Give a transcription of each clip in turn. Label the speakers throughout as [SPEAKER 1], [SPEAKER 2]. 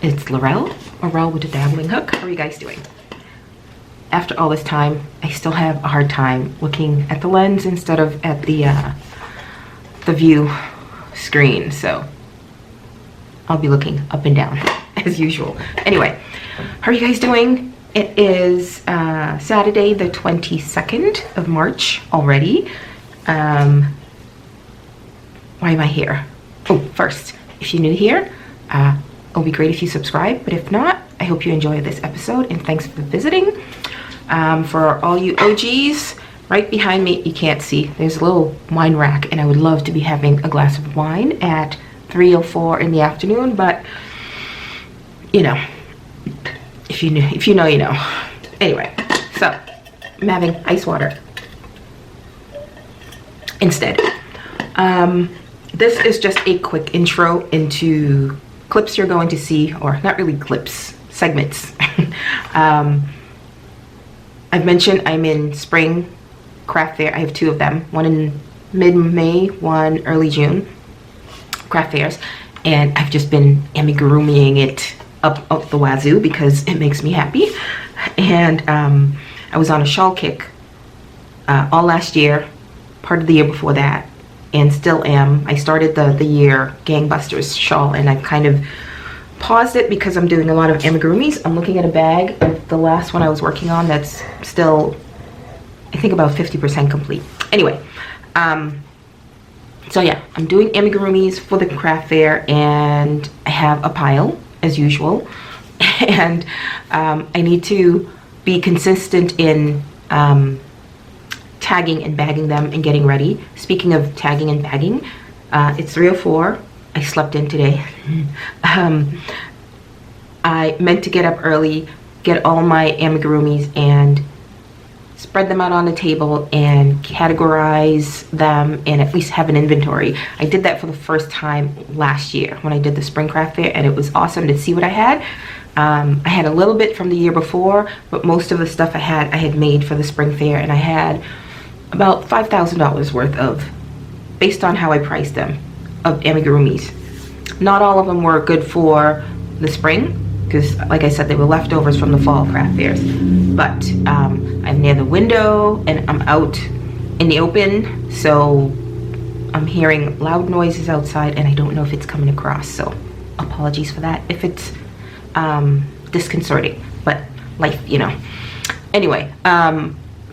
[SPEAKER 1] It's Laurel with the dabbling hook. How are you guys doing? After all this time, I still have a hard time looking at the lens instead of at the view screen, so I'll be looking up and down as usual. Anyway, how are you guys doing? It is Saturday the 22nd of March already. Why am I here? Oh, first, if you're new here, it'll be great if you subscribe, but if not, I hope you enjoy this episode and thanks for visiting. For all you OGs, right behind me, you can't see, there's a little wine rack, and I would love to be having a glass of wine at 3:04 in the afternoon, but you know, if you know, you know. Anyway, so I'm having ice water instead. This is just a quick intro into clips you're going to see, or not really clips, segments. I've mentioned I'm in spring craft fair. I have two of them, one in mid-May, one early June craft fairs, and I've just been amigurumiing it up the wazoo because it makes me happy. And I was on a shawl kick all last year, part of the year before that, and still am. I started the year gangbusters shawl, and I've kind of paused it because I'm doing a lot of amigurumis. I'm looking at a bag of the last one I was working on that's still, I think, about 50% complete. Anyway, so yeah, I'm doing amigurumis for the craft fair, and I have a pile as usual, and I need to be consistent in tagging and bagging them and getting ready. Speaking of tagging and bagging, it's 3:04. I slept in today. I meant to get up early, get all my amigurumis and spread them out on the table and categorize them and at least have an inventory. I did that for the first time last year when I did the spring craft fair, and it was awesome to see what I had. I had a little bit from the year before, but most of the stuff I had made for the spring fair, and I had about $5,000 worth of, based on how I priced them, of amigurumis. Not all of them were good for the spring because, like I said, they were leftovers from the fall craft fairs. But I'm near the window and I'm out in the open, so I'm hearing loud noises outside, and I don't know if it's coming across, so apologies for that if it's disconcerting, but life, you know. Anyway,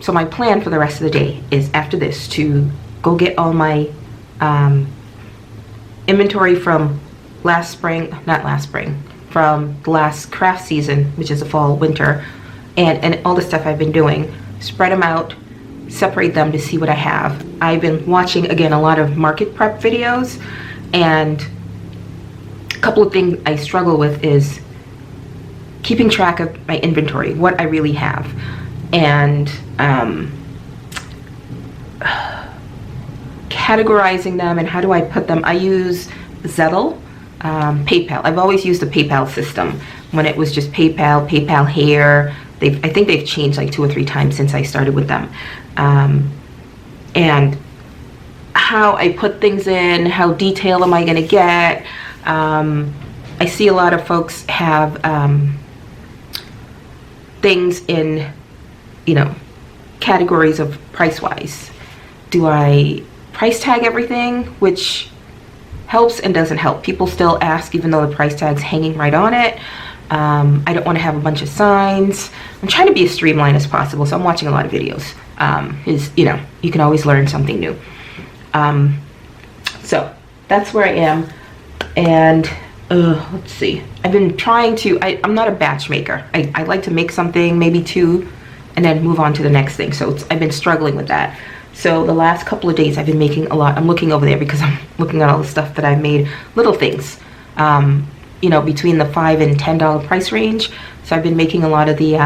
[SPEAKER 1] so my plan for the rest of the day is, after this, to go get all my inventory from from the last craft season, which is the fall, winter, and all the stuff I've been doing, spread them out, separate them to see what I have. I've been watching, again, a lot of market prep videos, and a couple of things I struggle with is keeping track of my inventory, what I really have, and categorizing them, and how do I put them. I use Zettel, PayPal. I've always used the PayPal system when it was just PayPal Hair. I think they've changed like 2 or 3 times since I started with them. And how I put things in, how detailed am I going to get. I see a lot of folks have things in, you know, categories of price-wise. Do I price tag everything, which helps and doesn't help? People still ask even though the price tag's hanging right on it. I don't want to have a bunch of signs. I'm trying to be as streamlined as possible, so I'm watching a lot of videos. You know, you can always learn something new. So that's where I am, and let's see. I've been trying to, I'm not a batch maker. I like to make something, maybe 2, and then move on to the next thing. So I've been struggling with that. So the last couple of days I've been making a lot. I'm looking over there because I'm looking at all the stuff that I've made, little things, you know, between the $5 and $10 price range. So I've been making a lot of the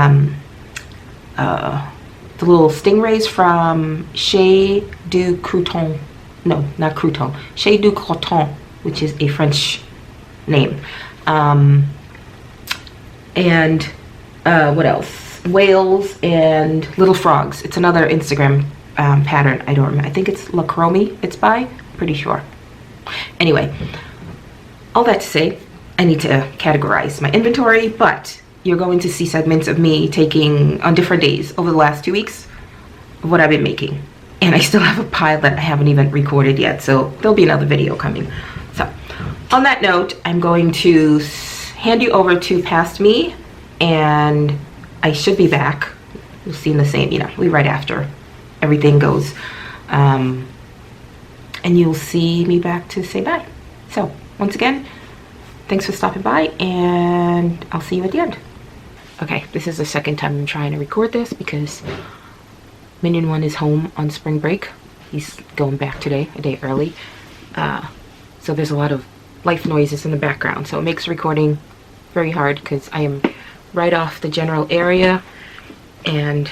[SPEAKER 1] little stingrays from Chez du Crouton. No, not Crouton. Chez du Crouton, which is a French name. And what else? Whales and little frogs. It's another Instagram pattern. I don't remember. I think it's Lacromi it's by. Pretty sure. Anyway, all that to say, I need to categorize my inventory, but you're going to see segments of me taking on different days over the last 2 weeks of what I've been making. And I still have a pile that I haven't even recorded yet, so there'll be another video coming. So on that note, I'm going to hand you over to Past Me, and I should be back. You'll see in the same, right after everything goes. And you'll see me back to say bye. So once again, thanks for stopping by, and I'll see you at the end. Okay, this is the second time I'm trying to record this because Minion 1 is home on spring break. He's going back today, a day early. So there's a lot of life noises in the background, so it makes recording very hard because I am right off the general area, and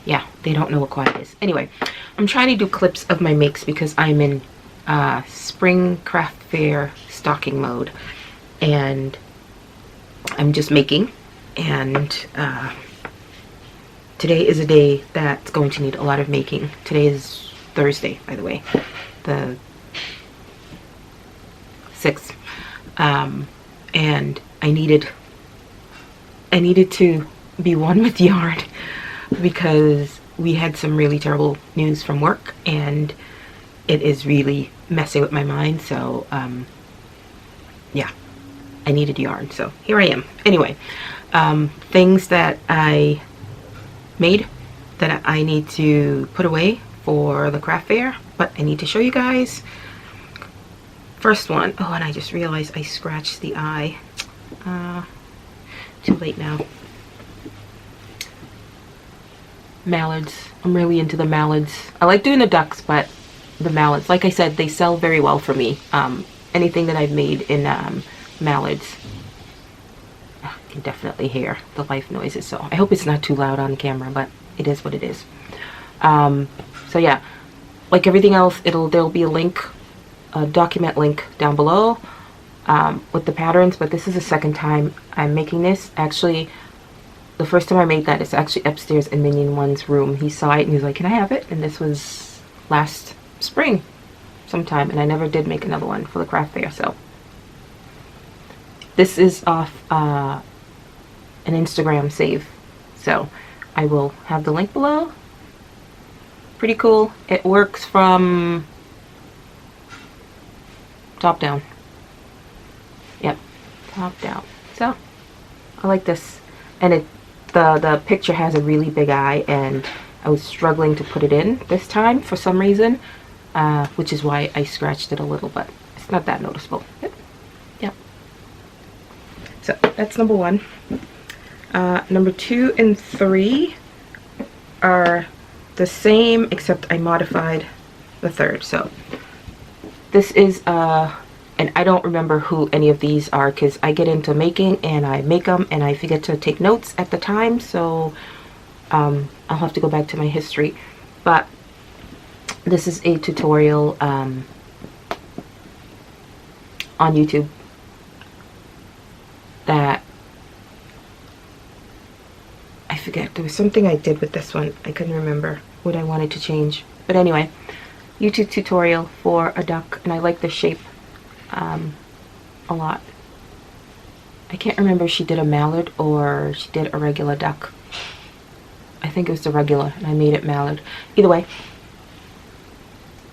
[SPEAKER 1] yeah, they don't know what quiet is. Anyway, I'm trying to do clips of my makes because I'm in spring craft fair stocking mode, and I'm just making, and today is a day that's going to need a lot of making. Today is Thursday, by the way, the 6th, and I needed to be one with yarn because we had some really terrible news from work, and it is really messing with my mind. So yeah, I needed yarn, so here I am. Anyway, things that I made that I need to put away for the craft fair, but I need to show you guys. First one, oh, and I just realized I scratched the eye. Too late now. Mallards. I'm really into the mallards. I like doing the ducks, but the mallards, like I said, they sell very well for me. Anything that I've made in mallards. I can definitely hear the life noises, so I hope it's not too loud on the camera, but it is what it is. So yeah, like everything else, there'll be a link, a document link down below with the patterns, but this is the second time I'm making this. Actually, the first time I made that, it's actually upstairs in Minion 1's room. He saw it and he was like, can I have it? And this was last spring sometime, and I never did make another one for the craft fair. So this is off an Instagram save, so I will have the link below. Pretty cool. It works from top down. Yep, top down. So I like this, and the picture has a really big eye, and I was struggling to put it in this time for some reason, which is why I scratched it a little, but it's not that noticeable. Yep. So that's number 1. Number 2 and 3 are the same, except I modified the third. So this is and I don't remember who any of these are because I get into making and I make them and I forget to take notes at the time, so I'll have to go back to my history. But this is a tutorial on YouTube that I forget. There was something I did with this one. I couldn't remember what I wanted to change. But anyway, YouTube tutorial for a duck, and I like the shape a lot. I can't remember if she did a mallard or she did a regular duck. I think it was the regular, and I made it mallard. Either way,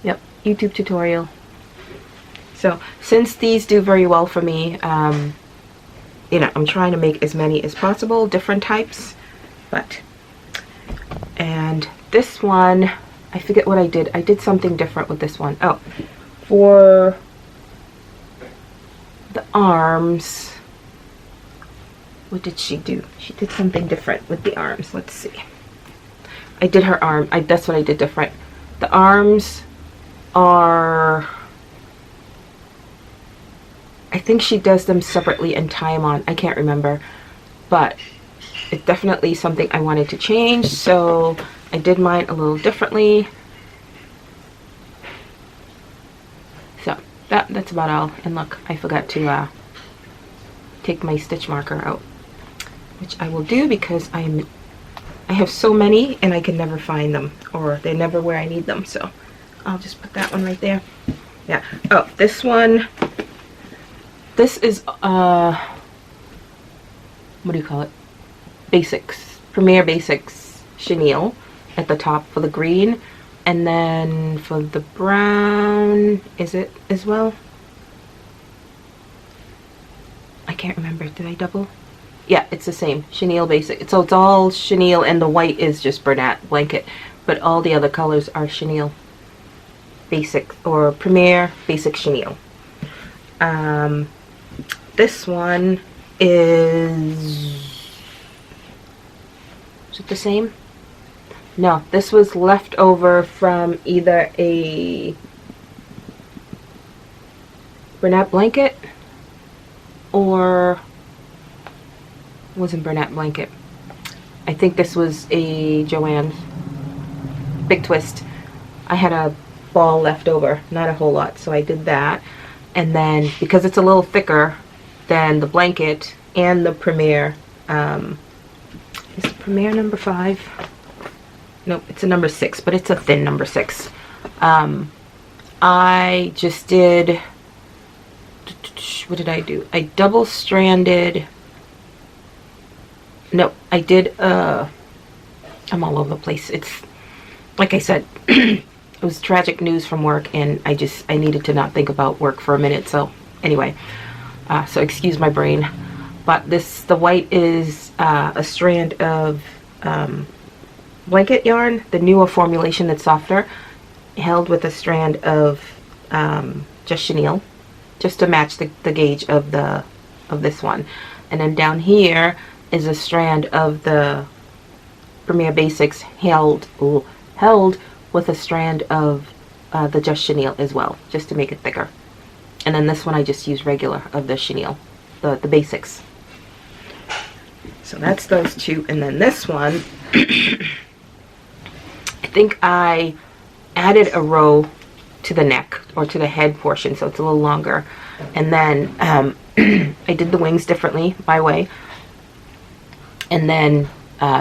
[SPEAKER 1] yep, YouTube tutorial. So since these do very well for me, you know, I'm trying to make as many as possible, different types. But, and this one, I forget what I did. I did something different with this one. Oh, for the arms, what did she do? She did something different with the arms. Let's see. I did her arm. That's what I did different. The arms are, I think she does them separately and tie them on. I can't remember, but it's definitely something I wanted to change, so I did mine a little differently. So that's about all. And look, I forgot to take my stitch marker out, which I will do because I have so many and I can never find them, or they're never where I need them. So I'll just put that one right there. Yeah. Oh, this one this is what do you call it? Basics, Premier Basics chenille at the top for the green, and then for the brown, is it as well? I can't remember. Did I double? Yeah, it's the same chenille basic. So it's all chenille, and the white is just Bernat blanket, but all the other colors are chenille basic or Premier Basic chenille. This one is it the same? No, this was left over from either a Bernat blanket or wasn't Bernat blanket. I think this was a Joann's Big Twist. I had a ball left over, not a whole lot, so I did that. And then because it's a little thicker than the blanket and the Premier, is the Premier number 5? Nope, it's a number 6, but it's a thin number 6. I just did, what did I do? I double stranded. No, I did, I'm all over the place. It's, like I said, it was tragic news from work, and I needed to not think about work for a minute. So anyway, so excuse my brain. But the white is a strand of blanket yarn, the newer formulation that's softer, held with a strand of just chenille, just to match the gauge of this one. And then down here is a strand of the Premier Basics held with a strand of the just chenille as well, just to make it thicker. And then this one I just use regular of the chenille, the basics. So that's those two. And then this one, I think I added a row to the neck or to the head portion, so it's a little longer. And then I did the wings differently, my way. And then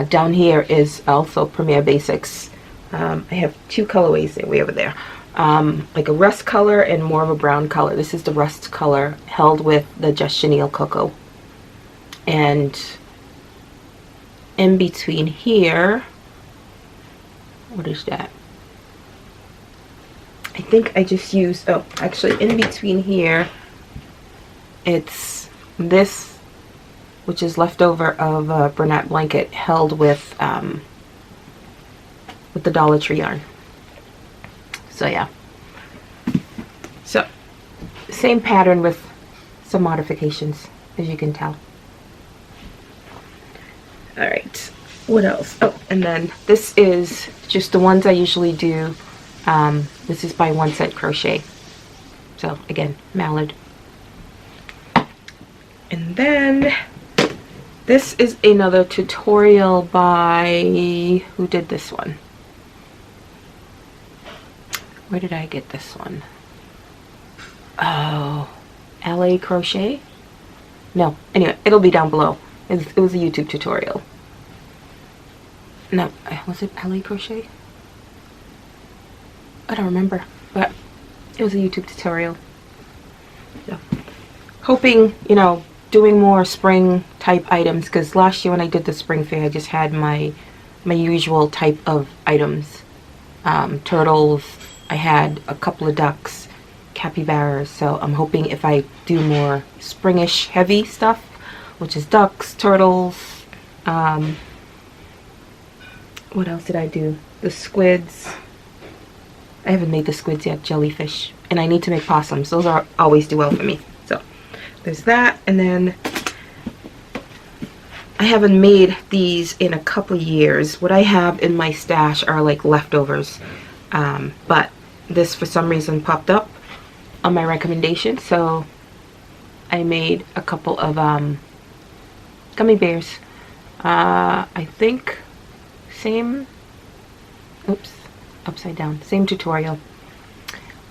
[SPEAKER 1] down here is also Premier Basics. I have two colorways way over there. Like a rust color and more of a brown color. This is the rust color held with the just chenille cocoa. And in between here, what is that? I think I just used, oh, actually in between here, it's this, which is leftover of a Bernat blanket held with the Dollar Tree yarn. So yeah. So same pattern with some modifications, as you can tell. All right, what else? Oh, and then this is just the ones I usually do. This is by 1 Cent Crochet. So again, mallard. And then this is another tutorial by, who did this one? Where did I get this one? Oh, LA Crochet? No, anyway, it'll be down below. It was a YouTube tutorial. No, was it LA Crochet? I don't remember, but it was a YouTube tutorial. So, hoping, you know, doing more spring type items, because last year when I did the spring fair, I just had my usual type of items. Turtles, I had a couple of ducks, capybaras, so I'm hoping if I do more springish heavy stuff, which is ducks, turtles, what else did I do? The squids. I haven't made the squids yet, jellyfish. And I need to make possums. Those are always do well for me. So there's that. And then I haven't made these in a couple years. What I have in my stash are like leftovers. But this for some reason popped up on my recommendation. So I made a couple of gummy bears. I think same, oops, upside down, same tutorial.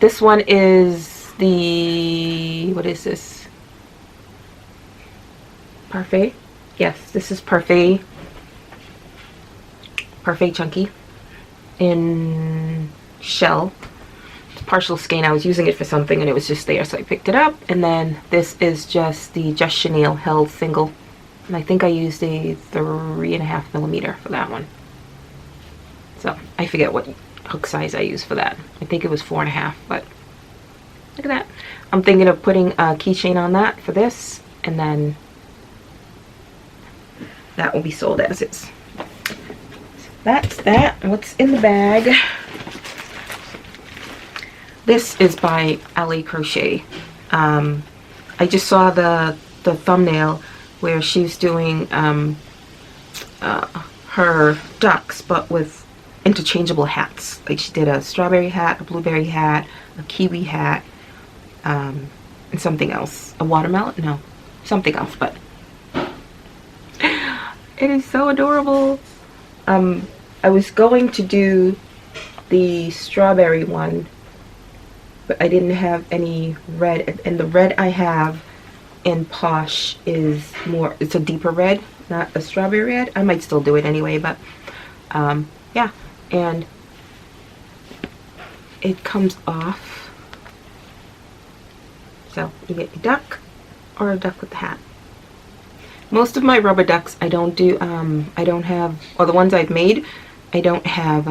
[SPEAKER 1] This one is the, what is this? Parfait? Yes, this is Parfait. Parfait Chunky in shell. partial skein. I was using it for something and it was just there, so I picked it up. And then this is just the Just Chenille held single, and I think I used a 3.5 millimeter for that one. So I forget what hook size I used for that. I think it was 4.5, but look at that. I'm thinking of putting a keychain on that for this, and then that will be sold as is. So that's that. What's in the bag? This is by LA Crochet. I just saw the thumbnail where she's doing her ducks, but with interchangeable hats. Like she did a strawberry hat, a blueberry hat, a kiwi hat, and something else. A watermelon? No, something else, but it is so adorable. I was going to do the strawberry one, but I didn't have any red, and the red I have in Posh is more, it's a deeper red, not a strawberry red. I might still do it anyway, but yeah, and it comes off, so you get a duck or a duck with the hat. Most of my rubber ducks I don't do, I don't have, or the ones I've made, I don't have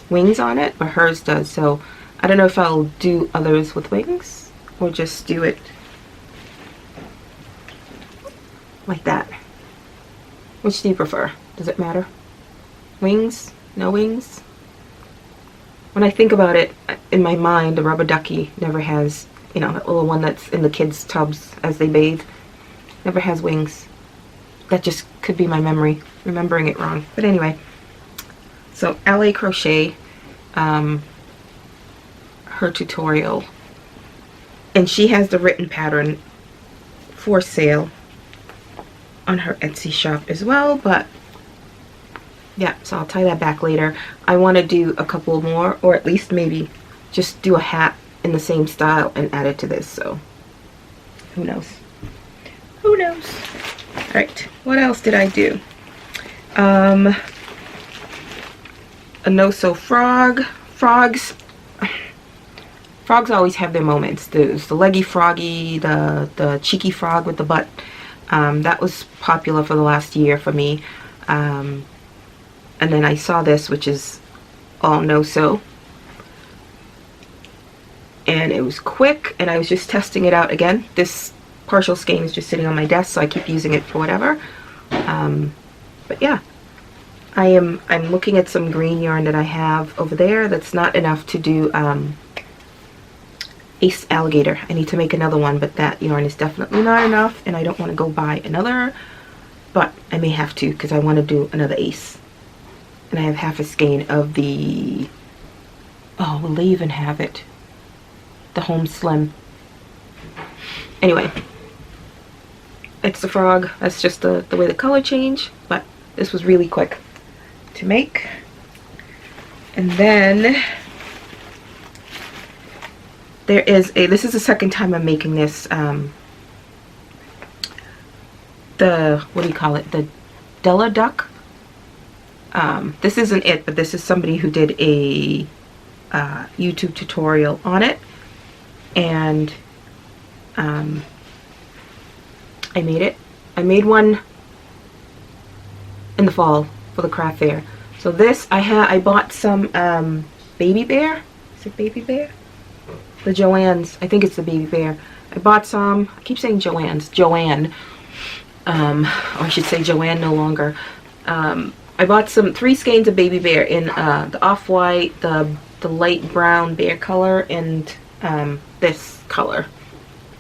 [SPEAKER 1] wings on it, but hers does, so I don't know if I'll do others with wings or just do it like that. Which do you prefer? Does it matter? Wings? No wings? When I think about it, in my mind, the rubber ducky never has, you know, that little one that's in the kids' tubs as they bathe, never has wings. That just could be my memory, remembering it wrong. But anyway, so LA Crochet, her tutorial, and she has the written pattern for sale on her Etsy shop as well. But yeah, so I'll tie that back later. I want to do a couple more, or at least maybe just do a hat in the same style and add it to this, so who knows, who knows. All right, what else did I do? A no-sew frog. Frogs always have their moments. There's the leggy froggy, the cheeky frog with the butt. That was popular for the last year for me. And then I saw this, which is all no-sew. And it was quick, and I was just testing it out again. This partial skein is just sitting on my desk, so I keep using it for whatever. But yeah, I'm looking at some green yarn that I have over there that's not enough to do Ace Alligator. I need to make another one, but that yarn is definitely not enough, and I don't want to go buy another, but I may have to because I want to do another Ace. And I have half a skein of the, oh, will they even have it? The Home Slim. Anyway, it's the frog. That's just the way the color changed, but this was really quick to make. And then there is a, this is the second time I'm making this, the, what do you call it, the Della Duck. This isn't it, but this is somebody who did a YouTube tutorial on it, and I made it. I made one in the fall for the craft fair. So this, I bought some Baby Bear. Is it Baby Bear? The Joann's. I think it's the Baby Bear. I bought some. I keep saying Joann's. Joanne. Or I should say Joanne no longer. I bought 3 skeins of Baby Bear in the off-white, the light brown bear color, and this color.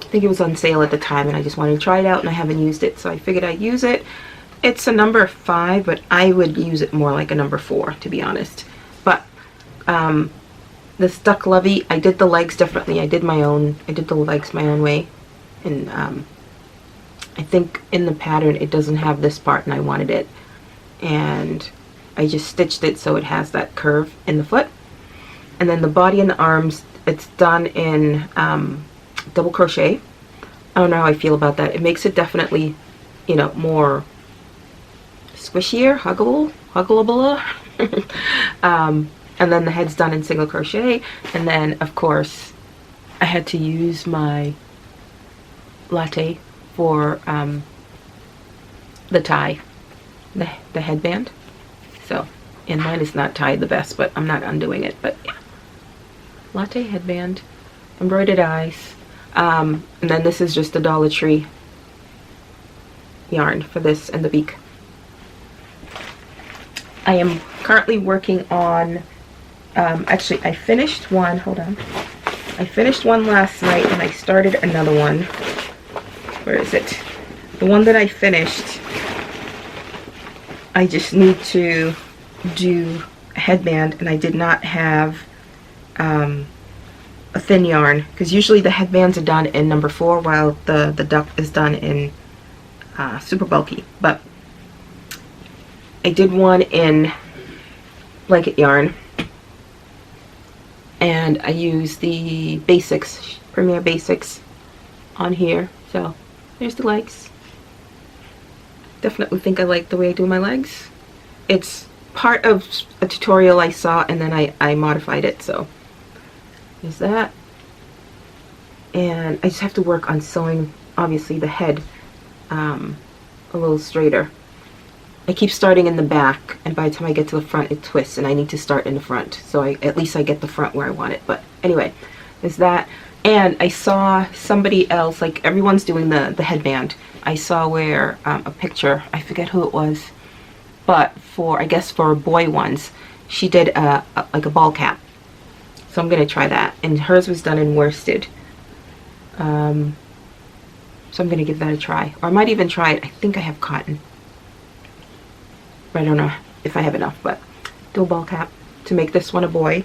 [SPEAKER 1] I think it was on sale at the time, and I just wanted to try it out, and I haven't used it, so I figured I'd use it. It's a number 5, but I would use it more like a number 4, to be honest. But this Duck Lovey, I did the legs differently. I did the legs my own way, and I think in the pattern it doesn't have this part, and I wanted it, and I just stitched it so it has that curve in the foot. And then the body and the arms, it's done in double crochet. I don't know how I feel about that. It makes it definitely, you know, more squishier, huggable. and then the head's done in single crochet. And then of course I had to use my latte for the tie, the headband. So, and mine is not tied the best, but I'm not undoing it. But yeah, latte headband, embroidered eyes, and then this is just a Dollar Tree yarn for this and the beak. I am currently working on, actually I finished one, hold on. I finished one last night and I started another one. Where is it? The one that I finished, I just need to do a headband, and I did not have a thin yarn, because usually the headbands are done in number 4 while the duck is done in super bulky. But I did one in blanket yarn, and I used the basics, Premier Basics on here. So there's the legs. Definitely think I like the way I do my legs. It's part of a tutorial I saw, and then I modified it. So there's that. And I just have to work on sewing, obviously, the head a little straighter. I keep starting in the back, and by the time I get to the front it twists, and I need to start in the front, so at least I get the front where I want it. But anyway, there's that. And I saw somebody else, like everyone's doing the headband. I saw where a picture, I forget who it was, but for, I guess for boy ones, she did like a ball cap. So I'm gonna try that, and hers was done in worsted. So I'm gonna give that a try, or I might even try it. I think I have cotton, but I don't know if I have enough. But do a ball cap to make this one a boy.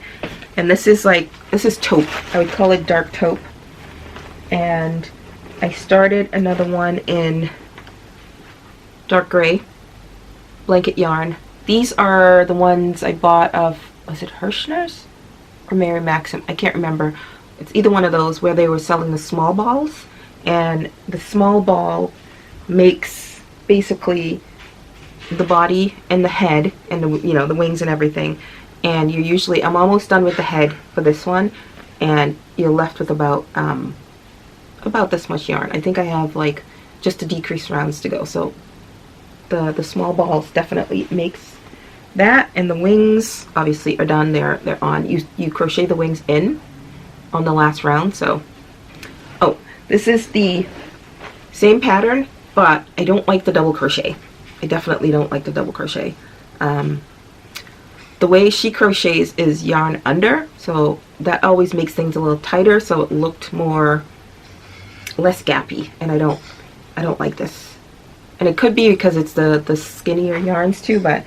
[SPEAKER 1] And this is like, this is taupe. I would call it dark taupe. And I started another one in dark gray blanket yarn. These are the ones I bought of, was it Hirschner's or Mary Maxim? I can't remember. It's either one of those, where they were selling the small balls, and the small ball makes basically the body and the head and the, you know, the wings and everything. And you usually, I'm almost done with the head for this one, and you're left with about this much yarn. I think I have like just a decreased rounds to go. So the small balls definitely makes that, and the wings obviously are done. They're on. You crochet the wings in on the last round. So, oh, this is the same pattern, but I don't like the double crochet. I definitely don't like the double crochet. The way she crochets is yarn under, so that always makes things a little tighter, so it looked less gappy, and I don't like this. And it could be because it's the skinnier yarns too, but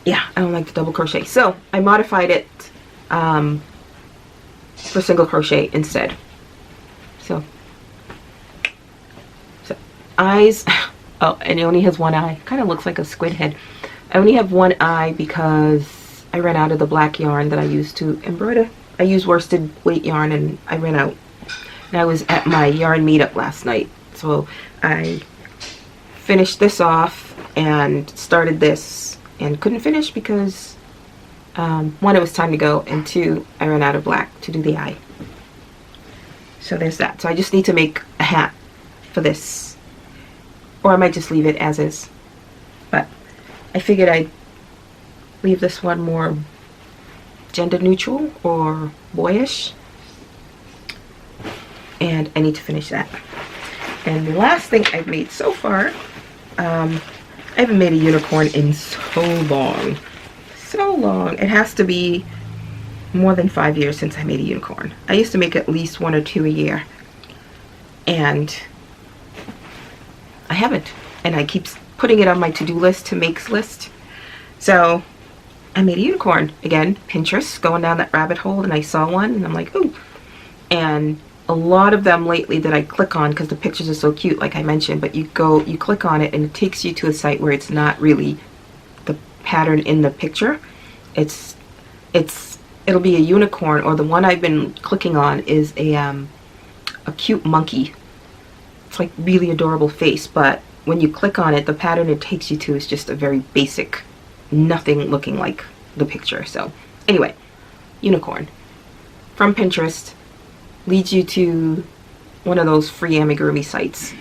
[SPEAKER 1] yeah, I don't like the double crochet. So I modified it for single crochet instead. So eyes. Oh, and it only has one eye. Kind of looks like a squid head. I only have one eye because I ran out of the black yarn that I used to embroider. I used worsted weight yarn, and I ran out. And I was at my yarn meetup last night, so I finished this off and started this, and couldn't finish because one, it was time to go, and two, I ran out of black to do the eye. So there's that. So I just need to make a hat for this, or I might just leave it as is. But I figured I'd leave this one more gender neutral or boyish, and I need to finish that. And the last thing I've made so far, I haven't made a unicorn in so long. So long. It has to be more than 5 years since I made a unicorn. I used to make at least 1 or 2 a year, and I haven't. And I keep putting it on my to-do list, to makes list. So I made a unicorn again. Pinterest, going down that rabbit hole, and I saw one, and I'm like, ooh. And a lot of them lately that I click on, because the pictures are so cute, like I mentioned, but you click on it and it takes you to a site where it's not really the pattern in the picture. It'll be a unicorn, or the one I've been clicking on is a cute monkey. It's like really adorable face, but when you click on it, the pattern it takes you to is just a very basic, nothing looking like the picture. So Anyway, unicorn from Pinterest leads you to one of those free amigurumi sites.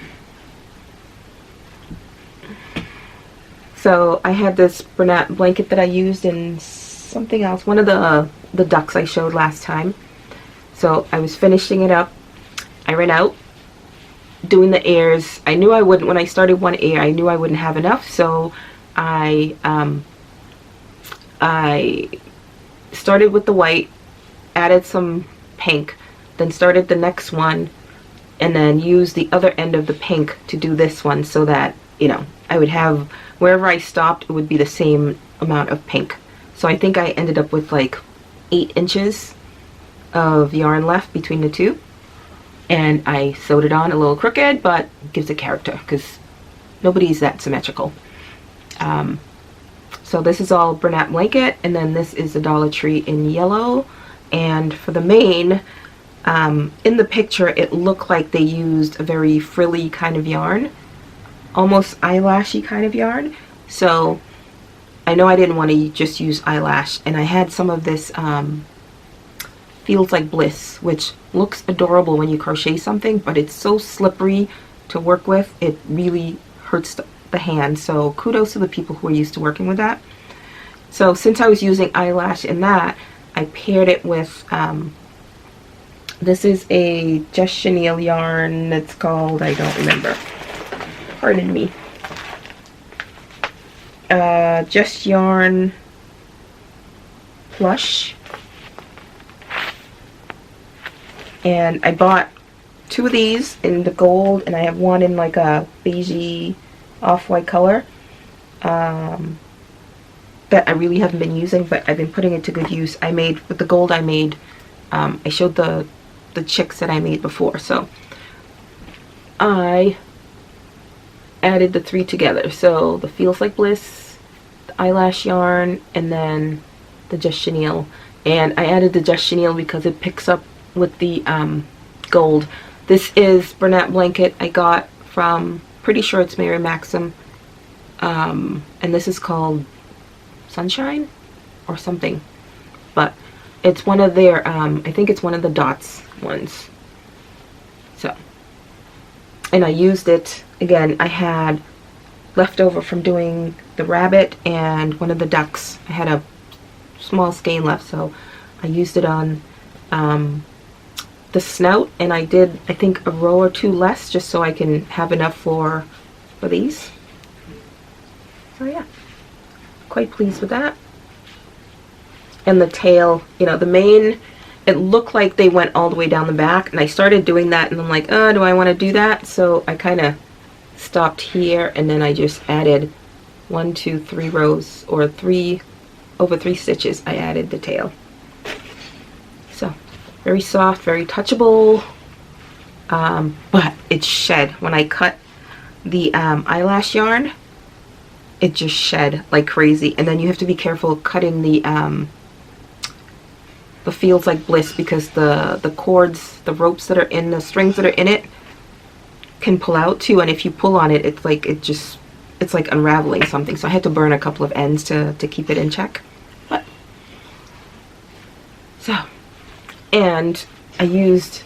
[SPEAKER 1] So I had this Bernat blanket that I used in something else, one of the ducks I showed last time. So I was finishing it up. I ran out doing the ears. I knew I wouldn't, when I started one ear, I knew I wouldn't have enough, so I started with the white, added some pink, then started the next one, and then used the other end of the pink to do this one, so that, you know, I would have, wherever I stopped, it would be the same amount of pink. So I think I ended up with like 8 inches of yarn left between the two, and I sewed it on a little crooked, but it gives it character because nobody's that symmetrical. So this is all Bernat blanket, and then this is the Dollar Tree in yellow. And for the mane, in the picture it looked like they used a very frilly kind of yarn, almost eyelashy kind of yarn. So I know I didn't want to just use eyelash, and I had some of this Feels Like Bliss, which looks adorable when you crochet something, but it's so slippery to work with, it really hurts the hand. So kudos to the people who are used to working with that. So since I was using eyelash in that, I paired it with this is a Just Chenille yarn. It's called, I don't remember, pardon me, Just Yarn Plush. And I bought 2 of these in the gold, and I have one in like a beigey off-white color that I really haven't been using, but I've been putting it to good use. I made, with the gold I made, I showed the chicks that I made before, so I added the 3 together. So the Feels Like Bliss, the eyelash yarn, and then the Just Chenille. And I added the Just Chenille because it picks up with the gold. This is Bernat blanket I got from, pretty sure it's Mary Maxim, and this is called Sunshine or something, but it's one of their I think it's one of the dots ones. So, and I used it again, I had leftover from doing the rabbit and one of the ducks. I had a small skein left, so I used it on the snout, and I did, I think, a row or 2 less just so I can have enough for these. So yeah, quite pleased with that. And the tail, you know, the mane, it looked like they went all the way down the back, and I started doing that, and I'm like, oh, do I want to do that? So I kind of stopped here, and then I just added 1, 2, 3 rows, or 3 over 3 stitches. I added the tail. So very soft, very touchable, but it shed. When I cut the eyelash yarn, it just shed like crazy. And then you have to be careful cutting the Feels Like Bliss, because the cords, the ropes that are in, the strings that are in it can pull out too, and if you pull on it, it's like it's like unraveling something. So I had to burn a couple of ends to keep it in check. But so, and I used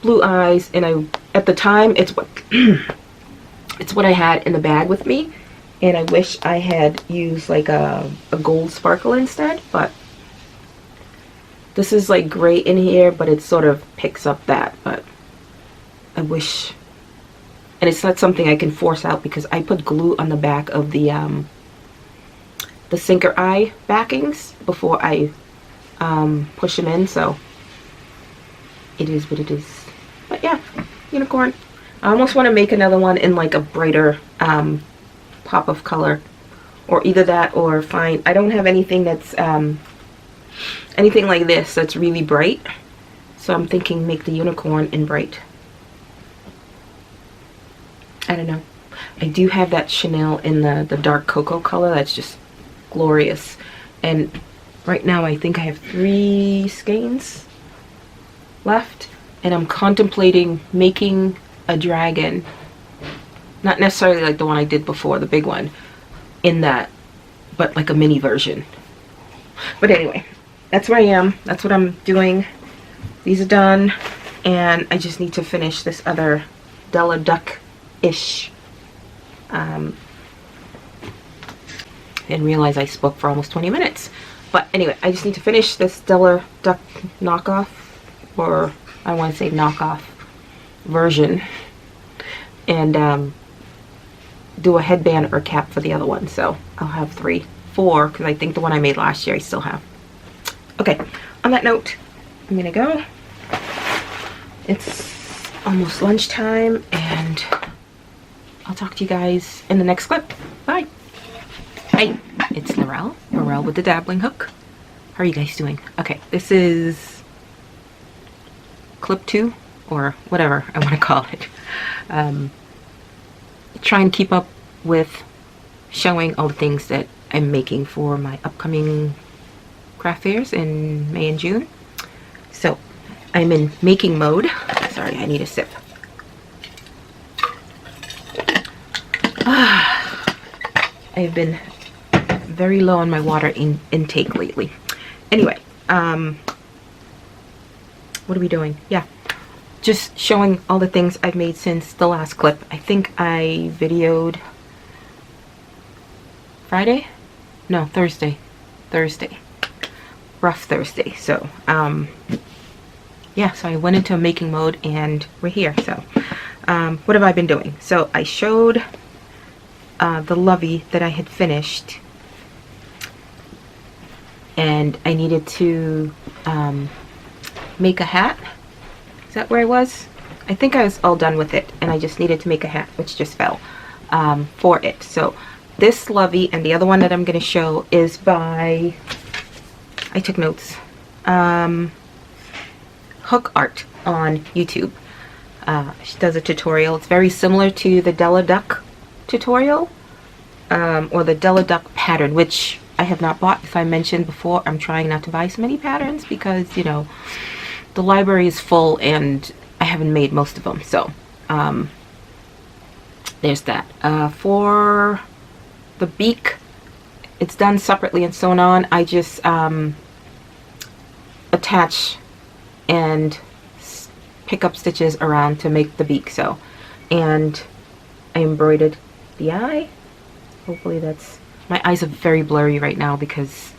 [SPEAKER 1] blue eyes, and at the time it's what it's what I had in the bag with me, and I wish I had used like a gold sparkle instead, but this is like gray in here, but it sort of picks up that, but I wish, and it's not something I can force out because I put glue on the back of the sinker eye backings before I push them in, so it is what it is. But yeah, unicorn. I almost want to make another one in like a brighter pop of color, or either that or find, I don't have anything that's anything like this that's really bright, so I'm thinking make the unicorn in bright. I don't know. I do have that Chanel in the dark cocoa color that's just glorious, and right now I think I have 3 skeins left, and I'm contemplating making a dragon, not necessarily like the one I did before, the big one, in that, but like a mini version. But anyway, that's where I am. That's what I'm doing. These are done, and I just need to finish this other Della Duck-ish. Didn't realize I spoke for almost 20 minutes. But anyway, I just need to finish this Della Duck knockoff, or I want to say knockoff version, and do a headband or cap for the other one. So I'll have 4, because I think the one I made last year I still have. Okay, on that note, I'm gonna go. It's almost lunchtime, and I'll talk to you guys in the next clip. Bye. Hey, it's Laurel with the dabbling hook. How are you guys doing? Okay, this is clip 2, or whatever I want to call it. Try and keep up with showing all the things that I'm making for my upcoming craft fairs in May and June. So I'm in making mode. Sorry, I need a sip. I've been very low on my water intake lately. Anyway, what are we doing? Yeah, just showing all the things I've made since the last clip. I think I videoed Friday? No, Thursday. Rough Thursday. So, yeah, so I went into making mode, and we're here. So, what have I been doing? So I showed the lovey that I had finished, and I needed to make a hat. Is that where I was? I think I was all done with it, and I just needed to make a hat, which just fell for it. So this lovey and the other one that I'm going to show is by, I took notes, Hook Art on YouTube. She does a tutorial. It's very similar to the Della Duck tutorial, or the Della Duck pattern, which I have not bought. If I mentioned before, I'm trying not to buy so many patterns because, you know, the library is full and I haven't made most of them. So there's that. For the beak, it's done separately and sewn on. I just attach and pick up stitches around to make the beak. So, and I embroidered the eye. Hopefully that's, my eyes are very blurry right now because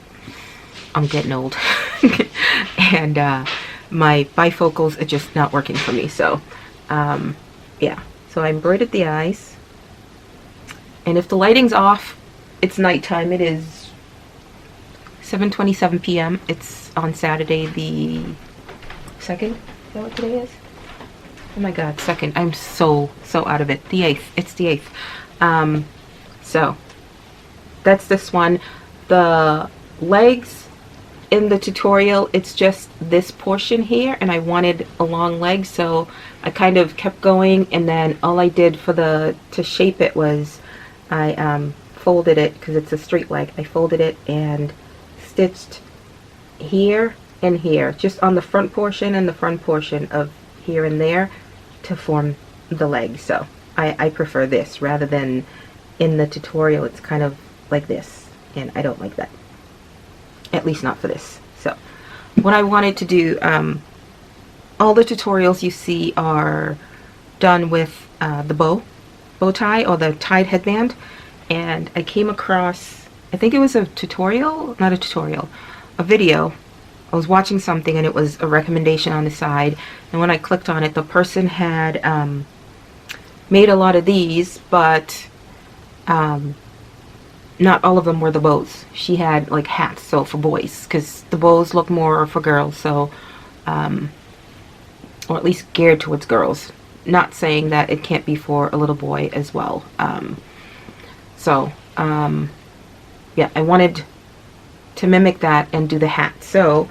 [SPEAKER 1] I'm getting old. And my bifocals are just not working for me. So yeah, so I embroidered the eyes, and if the lighting's off, it's nighttime. It is 7:27 p.m. It's on Saturday the 2nd. Is that what today is? Oh my god, 2nd. I'm so out of it. The 8th. It's the 8th. So that's this one. The legs in the tutorial, it's just this portion here, and I wanted a long leg, so I kind of kept going, and then all I did for to shape it was I folded it, because it's a straight leg. I folded it and stitched here and here, just on the front portion and the front portion of here and there to form the leg. So I prefer this rather than in the tutorial. It's kind of like this, and I don't like that, at least not for this. So what I wanted to do, all the tutorials you see are done with the bow tie, or the tied headband, and I came across, I think it was a tutorial, not a tutorial, a video. I was watching something and it was a recommendation on the side, and when I clicked on it, the person had made a lot of these, but not all of them were the bows. She had like hats, so for boys, because the bows look more for girls, so or at least geared towards girls. Not saying that it can't be for a little boy as well. Yeah, I wanted to mimic that and do the hat. So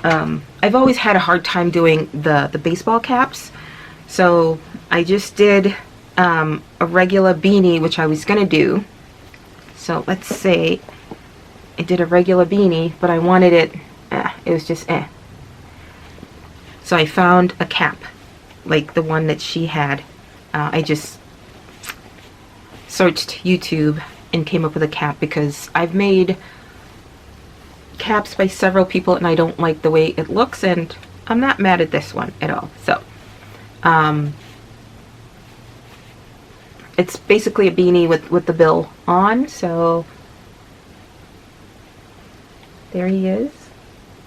[SPEAKER 1] I've always had a hard time doing the baseball caps, so I just did a regular beanie, which I was gonna do. So let's say I did a regular beanie, but I wanted it, it was just So I found a cap, like the one that she had. I just searched YouTube and came up with a cap, because I've made caps by several people and I don't like the way it looks, and I'm not mad at this one at all. So it's basically a beanie with the bill on. So there he is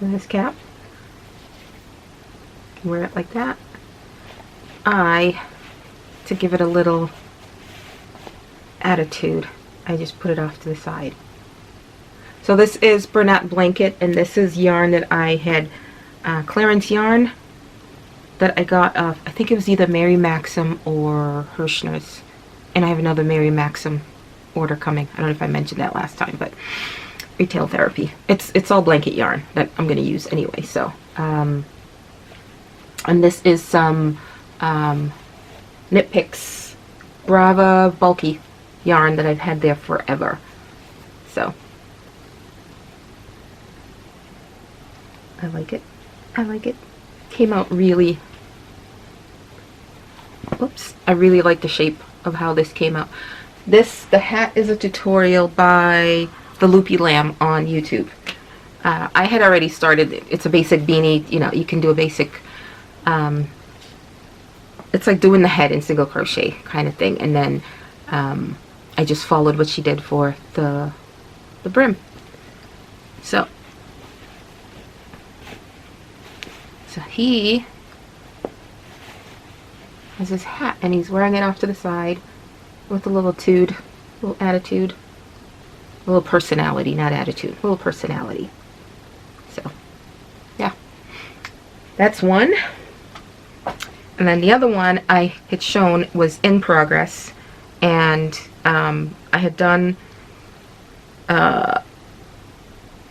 [SPEAKER 1] with his cap. You can wear it like that. To give it a little attitude, I just put it off to the side. So this is Bernat Blanket, and this is yarn that I had, clearance yarn that I got off, I think it was either Mary Maxim or Hirschner's, and I have another Mary Maxim order coming. I don't know if I mentioned that last time, but Retail Therapy. It's all blanket yarn that I'm going to use anyway. So, and this is some Knit Picks Brava bulky yarn that I've had there forever. So I like it. I like it. Came out really, oops, I really like the shape of how this came out. The hat is a tutorial by the Loopy Lamb on YouTube. I had already started. It's a basic beanie. You know, you can do a basic, it's like doing the head in single crochet kind of thing, and then I just followed what she did for the brim. So he has his hat and he's wearing it off to the side with a little attitude, a little personality, not attitude, a little personality. So yeah, that's one. And then the other one I had shown was in progress, and I had done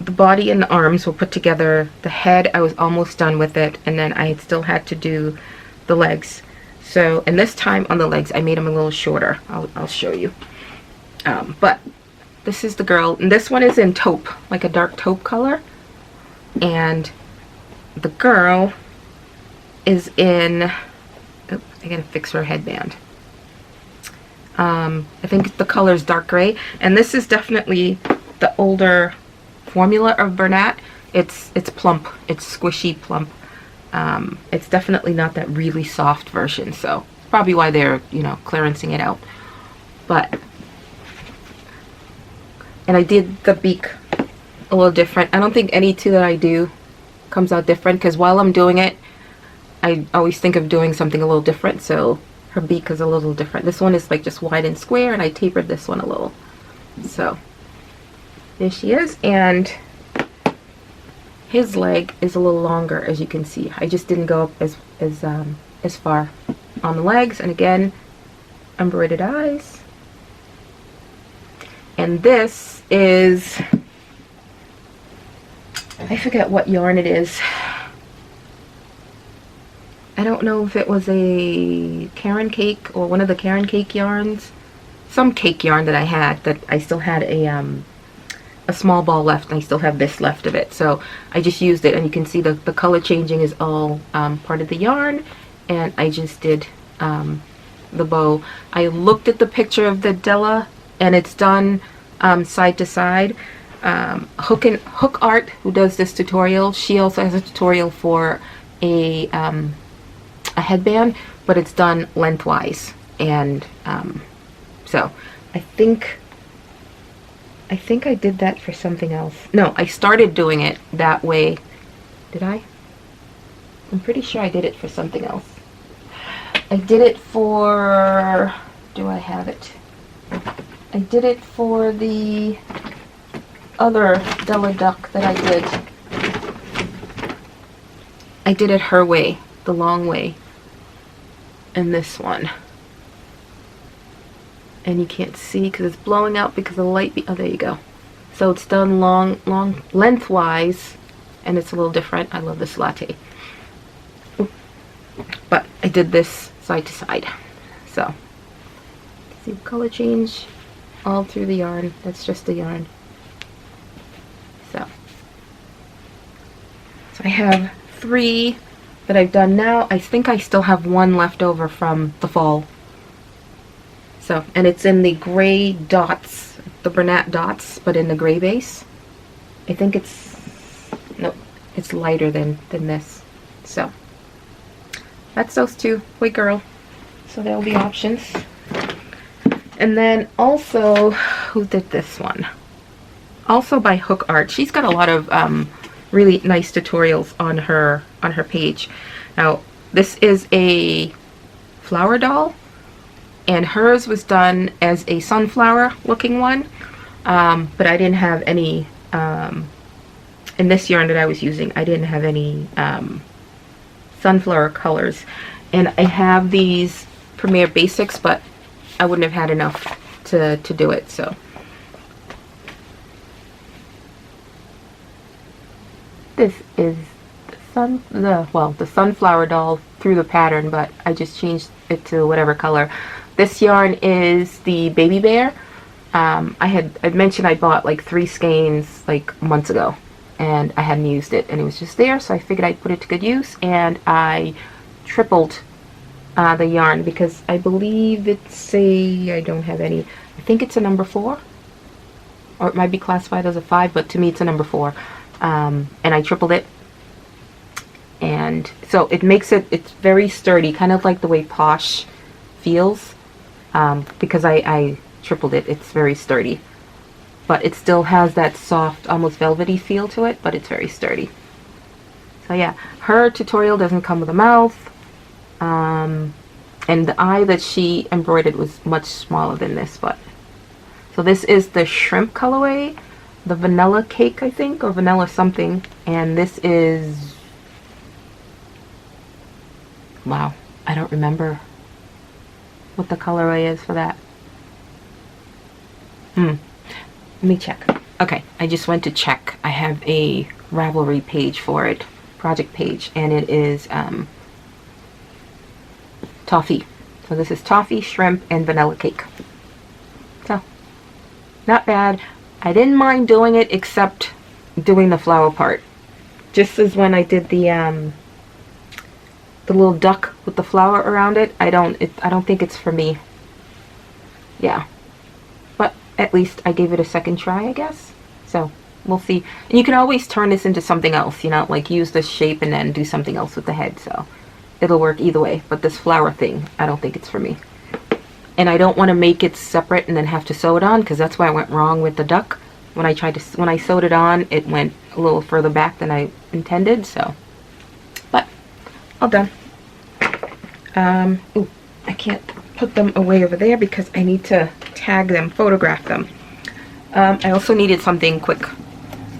[SPEAKER 1] the body and the arms were put together. The head, I was almost done with it, and then I still had to do the legs. So, and this time on the legs, I made them a little shorter. I'll show you. But this is the girl, and this one is in taupe, like a dark taupe color. And the girl is in, oh, I gotta fix her headband. I think the color is dark gray, and this is definitely the older formula of Bernat. It's plump, it's squishy plump. It's definitely not that really soft version, so probably why they're, you know, clearancing it out. But, and I did the beak a little different. I don't think any two that I do comes out different, because while I'm doing it, I always think of doing something a little different. So her beak is a little different. This one is like just wide and square, and I tapered this one a little. So there she is, and his leg is a little longer, as you can see. I just didn't go up as far on the legs, and again, embroidered eyes. And this is, I forget what yarn it is. I don't know if it was a Karen cake or one of the Karen cake yarns. Some cake yarn that I had, that I still had a small ball left, and I still have this left of it. So I just used it, and you can see the color changing is all part of the yarn, and I just did the bow. I looked at the picture of the Della, and it's done side to side. Hook Art, who does this tutorial, she also has a tutorial for a headband, but it's done lengthwise. And so I think I did that for something else. No, I started doing it that way. Did I? I'm pretty sure I did it for something else. I did it for, do I have it? I did it for the other Della Duck that I did. I did it her way, the long way. And this one. And you can't see because it's blowing out because of the light. Oh, there you go. So it's done long lengthwise, and it's a little different. I love this latte. But I did this side to side. So see the color change all through the yarn. That's just the yarn. So I have 3 that I've done now. I think I still have 1 left over from the fall. So, and it's in the gray dots, the Bernat dots, but in the gray base. I think it's Nope, it's lighter than this. So that's those two. Boy, girl. So there'll be options. And then also, who did this one? Also by Hook Art. She's got a lot of really nice tutorials on her page. Now, this is a flower doll, and hers was done as a sunflower looking one, but I didn't have any in this yarn that I was using. I didn't have any sunflower colors, and I have these Premier Basics, but I wouldn't have had enough to do it. So this is the sunflower doll through the pattern, but I just changed it to whatever color. This yarn is the baby bear. I'd mentioned I bought like 3 skeins like months ago, and I hadn't used it, and it was just there, so I figured I'd put it to good use, and I tripled the yarn because I believe it's I don't have any, I think it's a number 4, or it might be classified as a 5, but to me it's a number 4, and I tripled it, and so it makes it's very sturdy, kind of like the way Posh feels, because I tripled it. It's very sturdy, but it still has that soft, almost velvety feel to it, but it's very sturdy. So yeah, her tutorial doesn't come with a mouth, and the eye that she embroidered was much smaller than this, but so this is the shrimp colorway, the vanilla cake, I think, or vanilla something, and this is, wow, I don't remember what the colorway is for that. Let me check. Okay, I just went to check. I have a Ravelry page for it, project page, and it is toffee. So this is toffee, shrimp, and vanilla cake. So not bad. I didn't mind doing it, except doing the flower part. Just as when I did the little duck with the flower around it. I don't think it's for me. Yeah, but at least I gave it a second try, I guess. So we'll see. And you can always turn this into something else, you know, like use this shape and then do something else with the head. So it'll work either way. But this flower thing, I don't think it's for me. And I don't want to make it separate and then have to sew it on, because that's why I went wrong with the duck. When I sewed it on, it went a little further back than I intended. So, but all done. Ooh, I can't put them away over there because I need to tag them, photograph them. I also needed something quick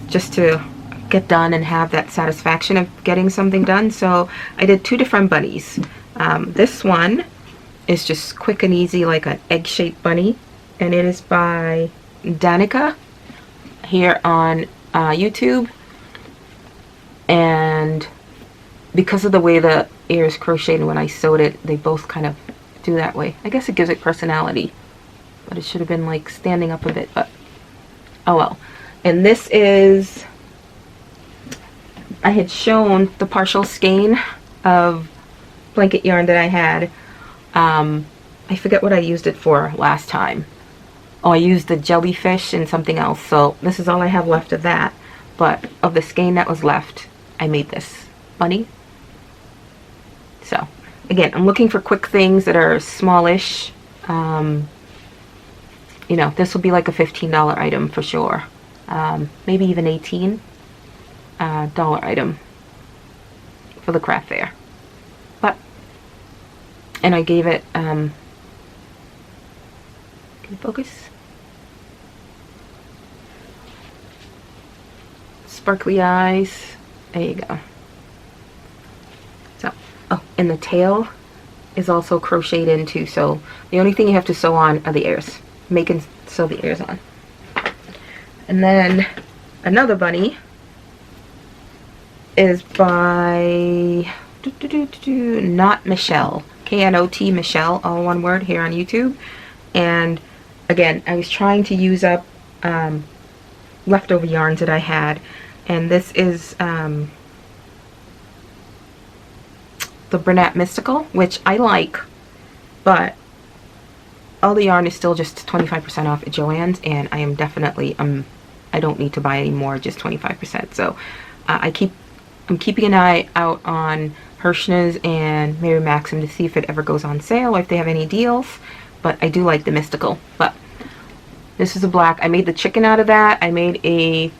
[SPEAKER 1] just to get done and have that satisfaction of getting something done. So I did 2 different bunnies. This one is just quick and easy, like an egg-shaped bunny, and it is by Danica here on YouTube. And because of the way the ear is crocheted, when I sewed it, they both kind of do that way. I guess it gives it personality, but it should have been like standing up a bit, but oh well. And this is, I had shown the partial skein of blanket yarn that I had. I forget what I used it for last time. Oh, I used the jellyfish and something else, so this is all I have left of that. But of the skein that was left, I made this bunny. So again, I'm looking for quick things that are smallish. You know, this will be like a $15 item for sure. Maybe even $18 item for the craft fair. But, and I gave it, can you focus? Sparkly eyes. There you go. So, oh, and the tail is also crocheted into, so the only thing you have to sew on are the ears. Make and sew the ears on. And then another bunny is by Not Michelle, K-N-O-T Michelle, all one word, here on YouTube. And again, I was trying to use up leftover yarns that I had, and this is the Brunette Mystical, which I like, but all the yarn is still just 25% off at Joann's, and I am definitely I don't need to buy any more, just 25%. So I'm keeping an eye out on Hirschner's and Mary Maxim to see if it ever goes on sale or if they have any deals. But I do like the Mystical. But this is a black. I made the chicken out of that. I made a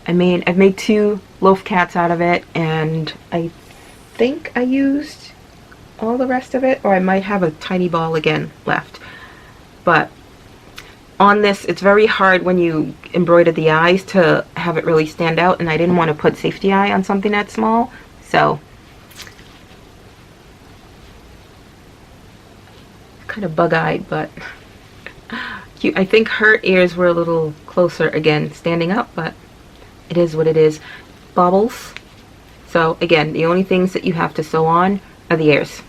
[SPEAKER 1] I've made 2 loaf cats out of it, and I think I used all the rest of it, or I might have a tiny ball again left. But on this, it's very hard when you embroider the eyes to have it really stand out, and I didn't want to put safety eye on something that small, so kind of bug-eyed, but cute. I think her ears were a little closer again standing up, but it is what it is. Baubles. So again, the only things that you have to sew on are the ears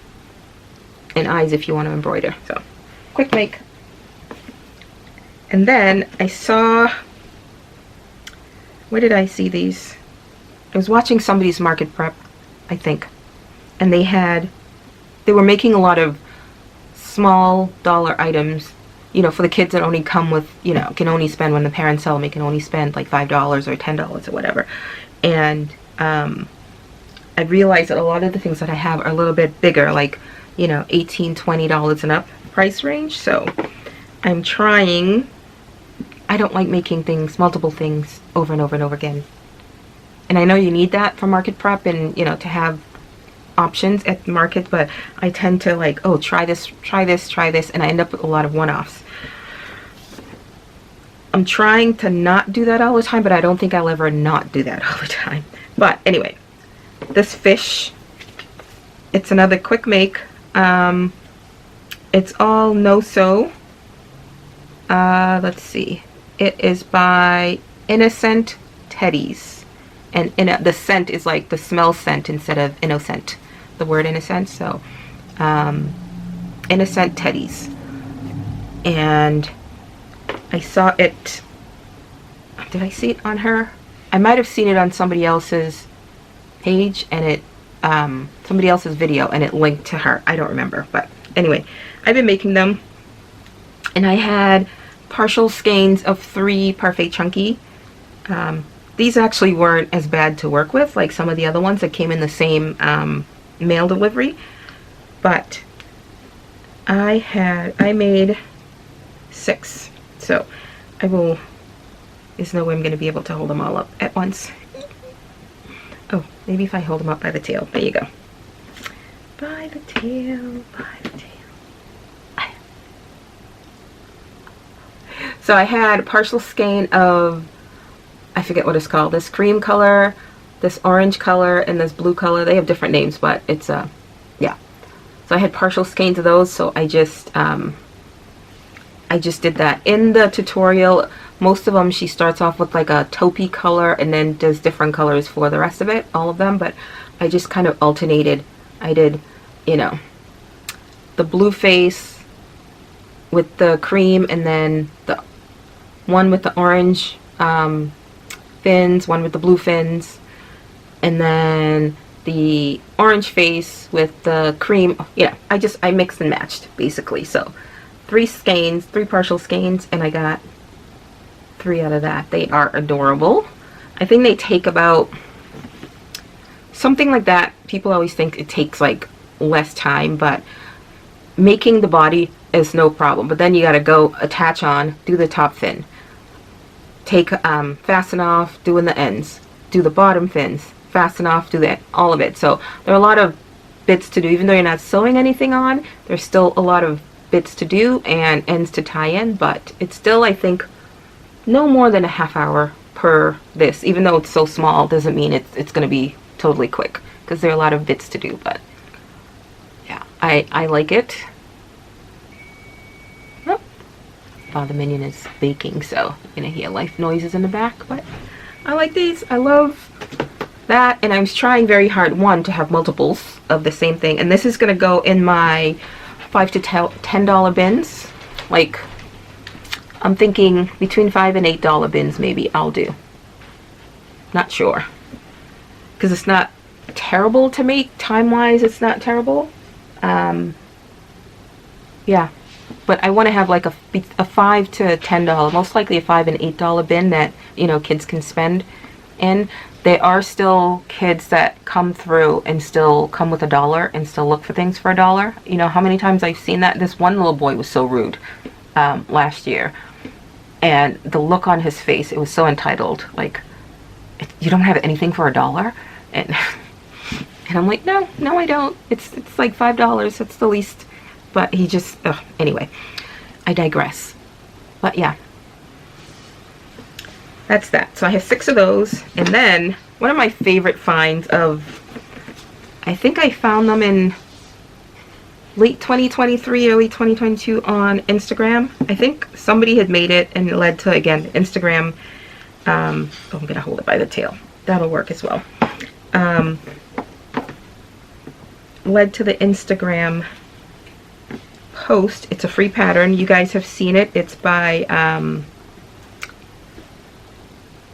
[SPEAKER 1] and eyes if you want to embroider. So quick make. And then I saw, where did I see these? I was watching somebody's market prep, I think, and they were making a lot of small dollar items, you know, for the kids that only come with, you know, can only spend, when the parents sell them, they can only spend like $5 or $10 or whatever. And I realized that a lot of the things that I have are a little bit bigger, like, you know, $18, $20 and up price range. So I'm trying. I don't like making things, multiple things, over and over and over again. And I know you need that for market prep and, you know, to have options at the market, but I tend to like, oh, try this, and I end up with a lot of one-offs. I'm trying to not do that all the time, but I don't think I'll ever not do that all the time. But anyway, this fish, it's another quick make. It's all no-sew. Let's see. It is by Innocent Teddies. And the scent is like the smell scent instead of innocent. The word innocent. So, Innocent Teddies. And I saw it. Did I see it on her? I might have seen it on somebody else's page, and it, somebody else's video, and it linked to her. I don't remember. But anyway, I've been making them. And I had partial skeins of 3 Parfait Chunky. These actually weren't as bad to work with, like some of the other ones that came in the same mail delivery. But I made 6. So there's no way I'm going to be able to hold them all up at once. Oh, maybe if I hold them up by the tail. There you go. By the tail, by the tail. So I had a partial skein of, I forget what it's called, this cream color, this orange color, and this blue color. They have different names, but it's yeah. So I had partial skeins of those, so I just did that. In the tutorial, most of them she starts off with like a taupey color and then does different colors for the rest of it, all of them, but I just kind of alternated. I did, you know, the blue face with the cream, and then the one with the orange fins, one with the blue fins, and then the orange face with the cream. Yeah, I mixed and matched basically. So 3 skeins, 3 partial skeins, and I got 3 out of that. They are adorable. I think they take about something like that. People always think it takes like less time, but making the body is no problem. But then you got to go attach on, do the top fin, take fasten off, doing the ends, do the bottom fins, fasten off, do that, all of it. So there are a lot of bits to do. Even though you're not sewing anything on, there's still a lot of bits to do and ends to tie in, but it's still, I think, no more than a half hour per this. Even though it's so small, doesn't mean it's going to be totally quick, because there are a lot of bits to do. But yeah, I like it. Oh, the minion is baking, so you're gonna hear life noises in the back, but I like these. I love that, and I was trying very hard, one, to have multiples of the same thing, and this is gonna go in my $5 to $10 bins. Like, I'm thinking between $5 and $8 bins maybe I'll do. Not sure, because it's not terrible to make. Time-wise, it's not terrible. Yeah, but I want to have like a $5 to $10, most likely a $5 and $8 bin that, you know, kids can spend in. There are still kids that come through and still come with $1 and still look for things for $1. You know how many times I've seen that? This one little boy was so rude last year, and the look on his face, it was so entitled, like, you don't have anything for $1? And and I'm like, no, I don't. It's like $5. That's the least. But he just, anyway, I digress. But yeah, that's that. So I have 6 of those. And then one of my favorite finds of, I think I found them in late 2023, early 2022 on Instagram. I think somebody had made it and it led to, again, Instagram. I'm going to hold it by the tail. That'll work as well. Led to the Instagram post. It's a free pattern. You guys have seen it. It's by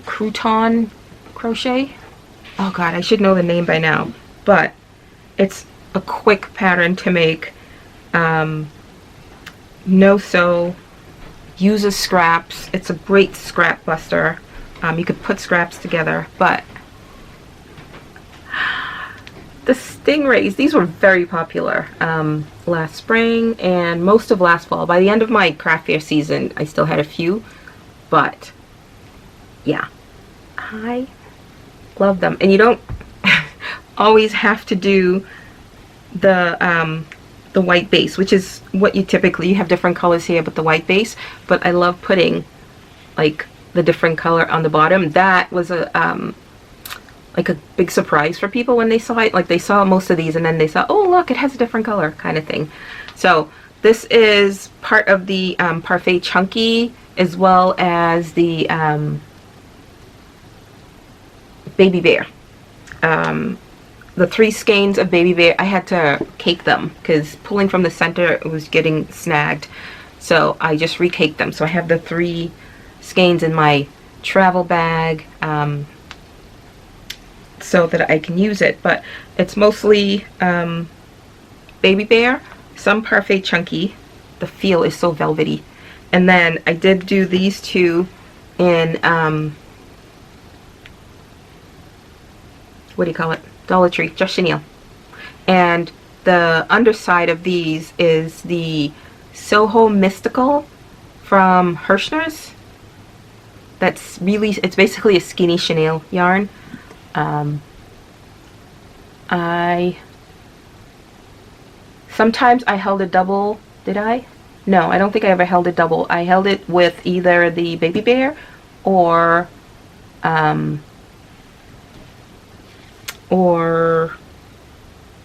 [SPEAKER 1] Crouton Crochet. Oh god, I should know the name by now, but it's a quick pattern to make. No sew, uses scraps. It's a great scrap buster. You could put scraps together, but the stingrays, these were very popular last spring and most of last fall. By the end of my craft fair season, I still had a few, but yeah, I love them. And you don't always have to do the white base, which is what you typically, you have different colors here, but the white base. But I love putting like the different color on the bottom. That was a like a big surprise for people when they saw it. Like they saw most of these and then they saw, oh look, it has a different color kind of thing. So this is part of the Parfait Chunky, as well as the Baby Bear. The 3 skeins of Baby Bear, I had to cake them because pulling from the center, it was getting snagged. So I just recaked them. So I have the 3 skeins in my travel bag, so that I can use it. But it's mostly Baby Bear, some Parfait Chunky. The feel is so velvety. And then I did do these 2 in what do you call it? Dollar Tree, just chenille. And the underside of these is the Soho Mystical from Hirschner's. That's really, it's basically a skinny chenille yarn. Sometimes I held a double, did I? No, I don't think I ever held a double. I held it with either the Baby Bear or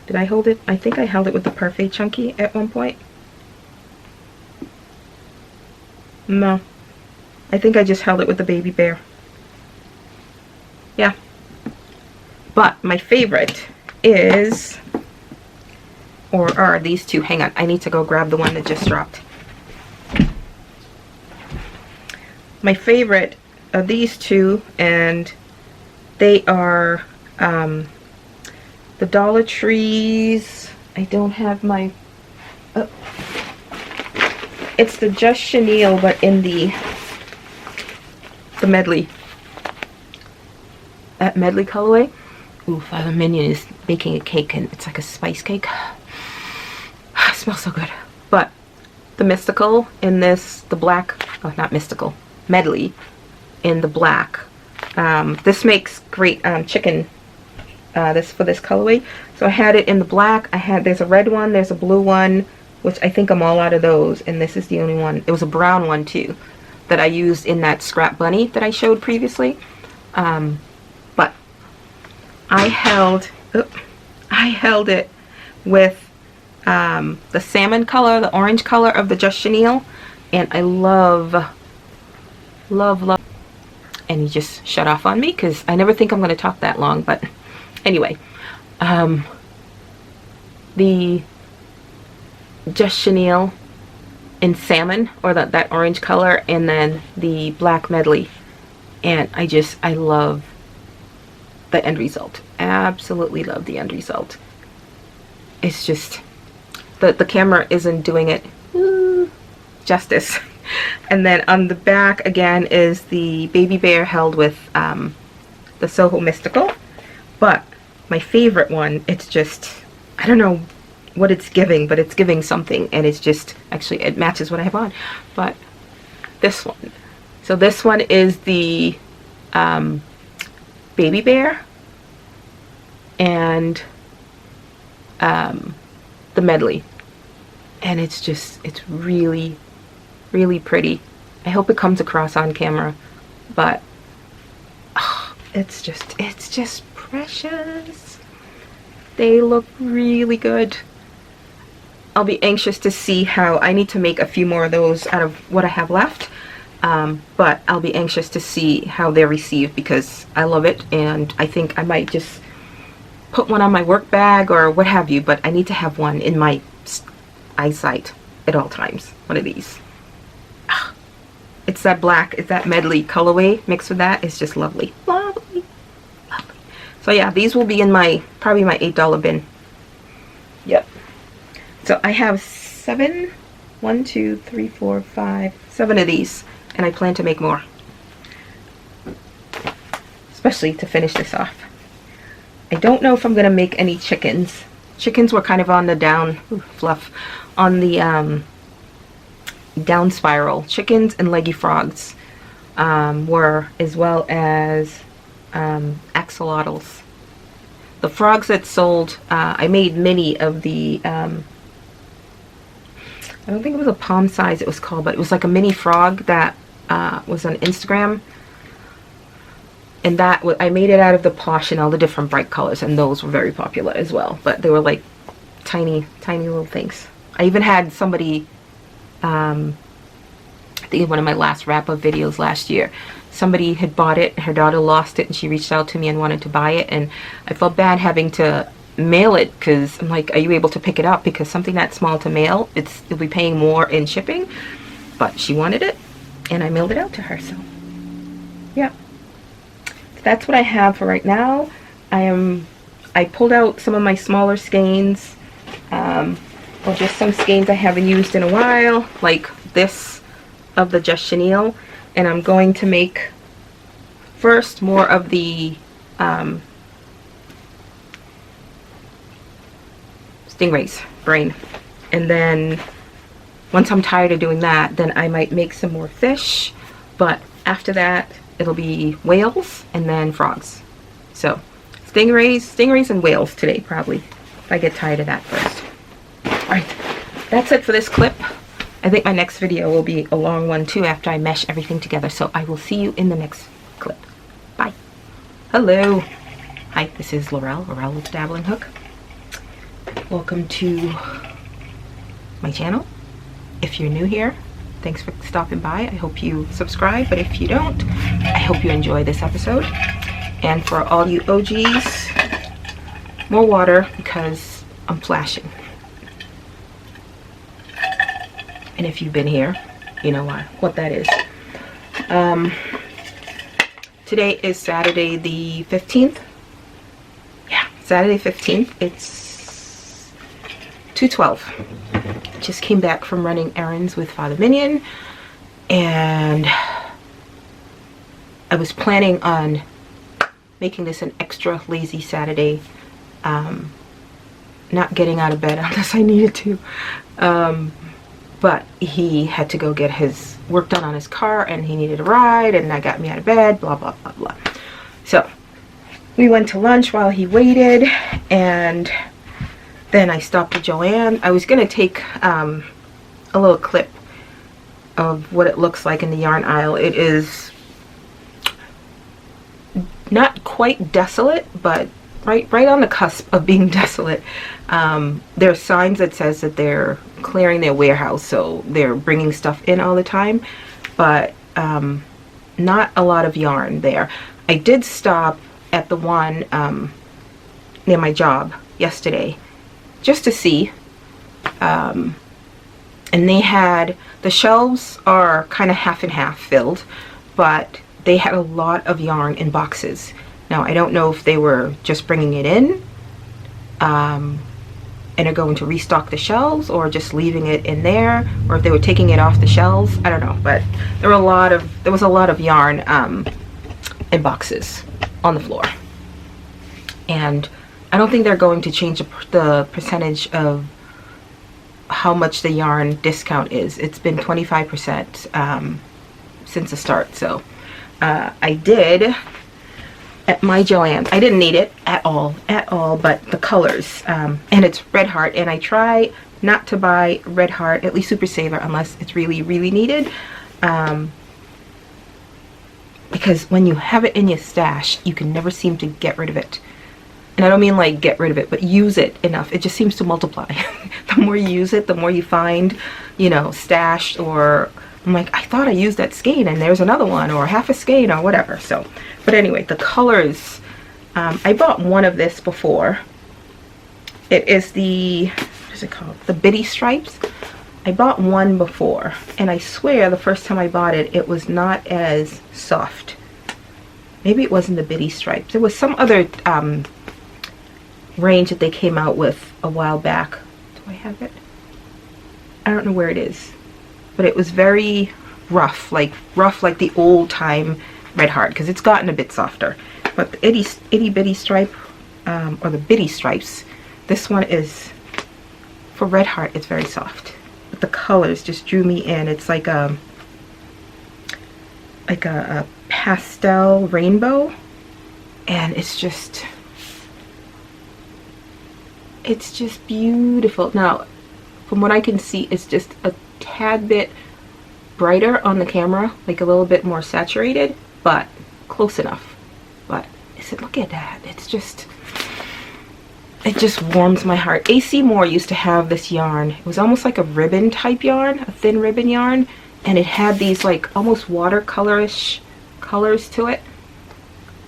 [SPEAKER 1] did I hold it? I think I held it with the Parfait Chunky at one point. No, I think I just held it with the Baby Bear. Yeah. But my favorite is, or are these 2. Hang on, I need to go grab the one that just dropped. My favorite are these 2, and they are the Dollar Trees. I don't have my, it's the Just Chenille, but in the medley. That medley colorway. Ooh, Father Minion is baking a cake and it's like a spice cake. It smells so good. But the Mystical in this, the black, oh not Mystical, medley in the black. This makes great chicken, this for this colorway. So I had it in the black. There's a red one, there's a blue one, which I think I'm all out of those, and this is the only one. It was a brown one too that I used in that scrap bunny that I showed previously. But I held it with the salmon color, the orange color of the Just Chenille, and I love, and he just shut off on me because I never think I'm going to talk that long. But anyway, the Just Chenille in salmon, or that orange color, and then the black medley, and I love the end result. Absolutely love the end result. It's just the camera isn't doing it justice. And then on the back again is the baby bear held with the Soho Mystical. But my favorite one, it's just, I don't know what it's giving, but it's giving something, and it's just, actually it matches what I have on. But this one, so this one is the baby bear and the medley, and it's just, it's really pretty. I hope it comes across on camera, but oh, it's just precious. They look really good. I'll be anxious to see how, I need to make a few more of those out of what I have left, but I'll be anxious to see how they're received, because I love it, and I think I might just put one on my work bag or what have you, but I need to have one in my eyesight at all times. One of these. It's that black, it's that medley colorway mixed with that. It's just lovely. Lovely. Lovely. So yeah, these will be in my, probably my $8 bin. Yep. So I have 7 of these, and I plan to make more. Especially to finish this off. I don't know if I'm going to make any chickens. Chickens were kind of on the down, on the down spiral. Chickens and leggy frogs were, as well as axolotls. The frogs that sold, I made many of the, I don't think it was a palm size it was called, but it was like a mini frog that was on Instagram. And that, I made it out of the posh and all the different bright colors, and those were very popular as well. But they were like tiny little things. I even had somebody, I think in one of my last wrap-up videos last year, somebody had bought it, her daughter lost it, and she reached out to me and wanted to buy it, and I felt bad having to mail it, because I'm like, are you able to pick it up? Because something that small to mail, you'll be paying more in shipping. But she wanted it, and I mailed it out to her, so yeah. That's what I have for right now. I pulled out some of my smaller skeins, or just some skeins I haven't used in a while, like this of the Just Chenille, and I'm going to make first more of the stingray's brain, and then once I'm tired of doing that, then I might make some more fish, but after that it'll be whales and then frogs. So stingrays and whales today, probably, if I get tired of that first. Alright, that's it for this clip. I think my next video will be a long one too, after I mesh everything together. So I will see you in the next clip. Bye. Hello. Hi, this is Laurel with the Dabbling Hook. Welcome to my channel. If you're new here, thanks for stopping by. I hope you subscribe, but if you don't, I hope you enjoy this episode. And for all you OGs, more water, because I'm flashing. And if you've been here, you know what that is. Today is Saturday the 15th. Yeah, Saturday 15th. It's 2:12. Just came back from running errands with Father Minion, and I was planning on making this an extra lazy Saturday, not getting out of bed unless I needed to, but he had to go get his work done on his car, and he needed a ride, and that got me out of bed, blah blah blah blah. So we went to lunch while he waited, and then I stopped at Joanne. I was gonna take a little clip of what it looks like in the yarn aisle. It is not quite desolate, but right on the cusp of being desolate. There are signs that says that they're clearing their warehouse, so they're bringing stuff in all the time, but not a lot of yarn there. I did stop at the one near my job yesterday, just to see, and they had, the shelves are kind of half and half filled, but they had a lot of yarn in boxes. Now I don't know if they were just bringing it in, and are going to restock the shelves, or just leaving it in there, or if they were taking it off the shelves. I don't know, but there was a lot of yarn in boxes on the floor, and I don't think they're going to change the percentage of how much the yarn discount is. It's been 25% since the start. So I did at my Joann. I didn't need it at all, but the colors, and it's Red Heart, and I try not to buy Red Heart, at least Super Saver, unless it's really, really needed, because when you have it in your stash, you can never seem to get rid of it. And I don't mean like get rid of it, but use it enough. It just seems to multiply. The more you use it, the more you find, you know, stashed, or I'm like, I thought I used that skein and there's another one, or half a skein, or whatever. So, but anyway, the colors, I bought one of this before. It is the, what is it called? The Bitty Stripes. I bought one before, and I swear the first time I bought it, it was not as soft. Maybe it wasn't the Bitty Stripes. There was some other range that they came out with a while back. Do I have it? I don't know where it is, but it was very rough like the old time Red Heart, because it's gotten a bit softer. But the itty bitty stripe, or the Bitty Stripes, this one is, for Red Heart, it's very soft, but the colors just drew me in. It's like a pastel rainbow, and it's just beautiful. Now, from what I can see, it's just a tad bit brighter on the camera, like a little bit more saturated, but close enough. But I said, look at that. It's just, it just warms my heart. AC Moore used to have this yarn. It was almost like a ribbon type yarn, a thin ribbon yarn, and it had these like almost watercolorish colors to it,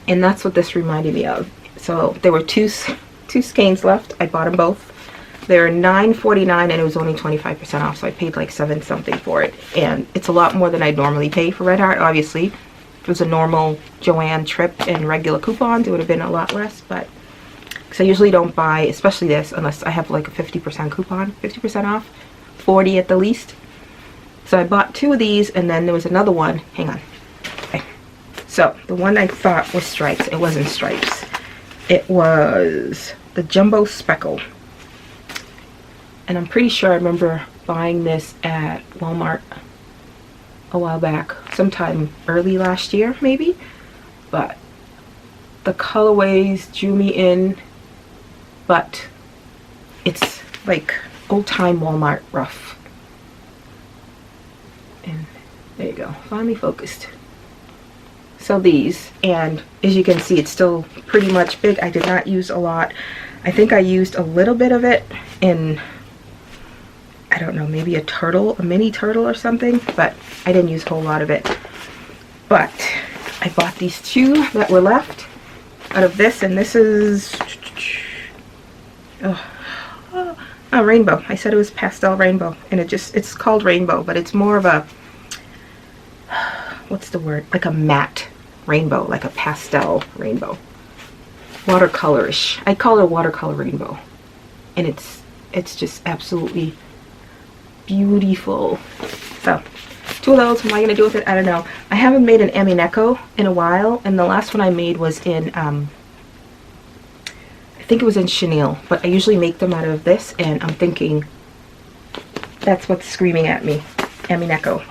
[SPEAKER 1] and that's what this reminded me of. So there were two skeins left. I bought them both. They're $9.49, and it was only 25% off, so I paid like $7 something for it, and it's a lot more than I'd normally pay for Red Heart. Obviously, if it was a normal Joann trip and regular coupons, it would have been a lot less, but because I usually don't buy, especially this, unless I have like a 50% coupon, 50% off, 40 at the least. So I bought two of these, and then there was another one. Hang on. Okay. So the one I thought was stripes, it wasn't stripes. It was the Jumbo Speckle. And I'm pretty sure I remember buying this at Walmart a while back, sometime early last year maybe. But the colorways drew me in, but it's like old time Walmart rough. And there you go, finally focused. So these, and as you can see, it's still pretty much big. I did not use a lot. I think I used a little bit of it in, I don't know, maybe a mini turtle or something, but I didn't use a whole lot of it. But I bought these two that were left out of this, and this is a rainbow. I said it was pastel rainbow, and it's called rainbow, but it's more of a, what's the word, like a matte rainbow, like a pastel rainbow, watercolorish. I call it a watercolor rainbow, and it's just absolutely beautiful. So two of those. What am I gonna do with it? I don't know. I haven't made an Amineko in a while, and the last one I made was in I think it was in chenille, but I usually make them out of this, and I'm thinking that's what's screaming at me. Amineko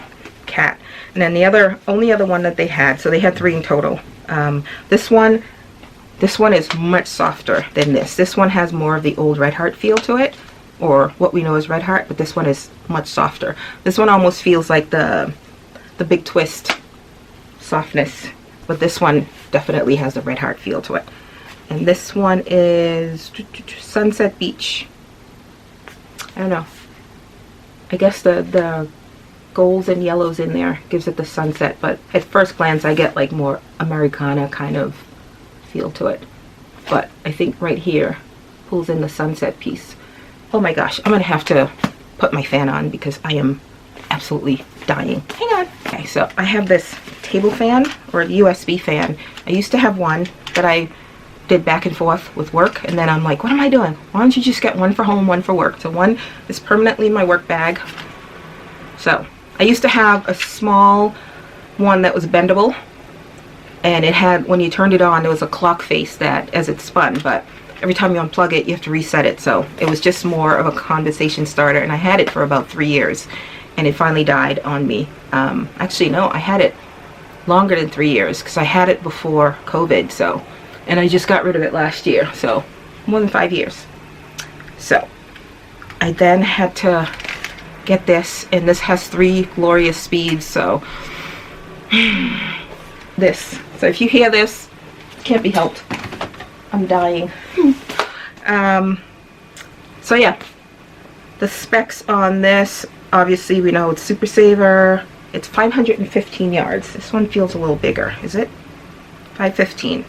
[SPEAKER 1] cat. And then the only other one that they had, so they had 3 in total. This one is much softer than this. This one has more of the old Red Heart feel to it, or what we know as Red Heart, but this one is much softer. This one almost feels like the Big Twist softness, but this one definitely has the Red Heart feel to it. And this one is Sunset Beach. I don't know. I guess the golds and yellows in there gives it the sunset, but at first glance I get like more Americana kind of feel to it. But I think right here pulls in the sunset piece. Oh my gosh, I'm gonna have to put my fan on because I am absolutely dying. Hang on. Okay, so I have this table fan, or a USB fan. I used to have one that I did back and forth with work, and then I'm like, what am I doing? Why don't you just get one for home, one for work? So one is permanently in my work bag. So I used to have a small one that was bendable, and it had, when you turned it on, there was a clock face that as it spun, but every time you unplug it, you have to reset it. So it was just more of a conversation starter, and I had it for about 3 years, and it finally died on me. Actually, no, I had it longer than 3 years because I had it before COVID. So, and I just got rid of it last year, so more than 5 years. So I then had to get this, and this has 3 glorious speeds. So this. So if you hear this, can't be helped. I'm dying. So yeah, the specs on this, obviously we know it's Super Saver. It's 515 yards. This one feels a little bigger, is it? 515.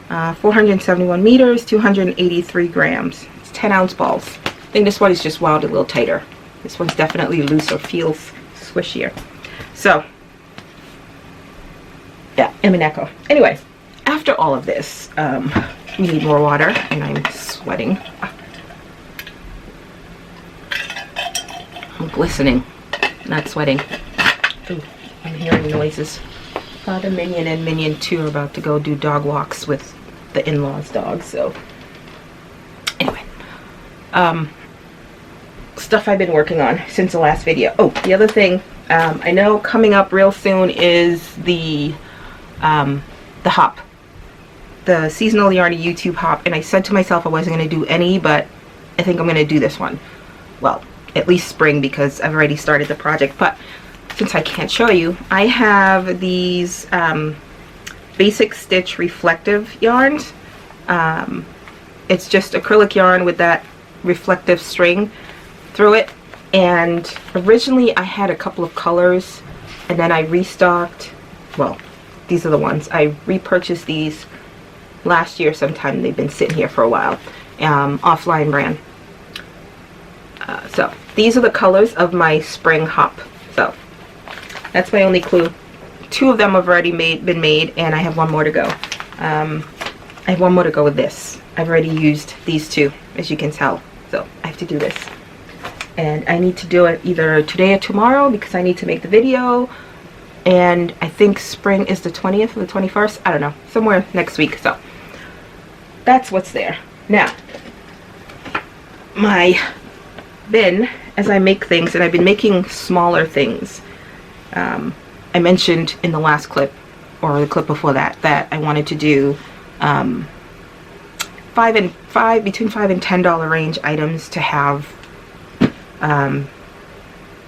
[SPEAKER 1] 471 meters, 283 grams. It's 10-ounce balls. I think this one is just wound a little tighter. This one's definitely looser, feels squishier. So, yeah, I'm an echo. Anyway, after all of this, we need more water, and I'm sweating. I'm glistening, not sweating. Ooh, I'm hearing noises. Father Minion and Minion 2 are about to go do dog walks with the in-laws' dogs, so anyway. Stuff I've been working on since the last video. Oh, the other thing, I know coming up real soon is the hop. The seasonal yarny YouTube hop, and I said to myself I wasn't going to do any, but I think I'm going to do this one. Well, at least spring, because I've already started the project. But since I can't show you, I have these basic stitch reflective yarns. It's just acrylic yarn with that reflective string through it, and originally I had a couple of colors, and then I restocked. Well, these are the ones. I repurchased these last year sometime. They've been sitting here for a while. Offline brand. So these are the colors of my spring hop. So that's my only clue. 2 of them have already been made, and I have 1 more to go. I have 1 more to go with this. I've already used these 2, as you can tell. So I have to do this, and I need to do it either today or tomorrow because I need to make the video. And I think spring is the 20th or the 21st. I don't know, somewhere next week. So that's what's there. Now, my bin, as I make things, and I've been making smaller things. I mentioned in the last clip, or the clip before that, that I wanted to do between $5 and $10 range items to have,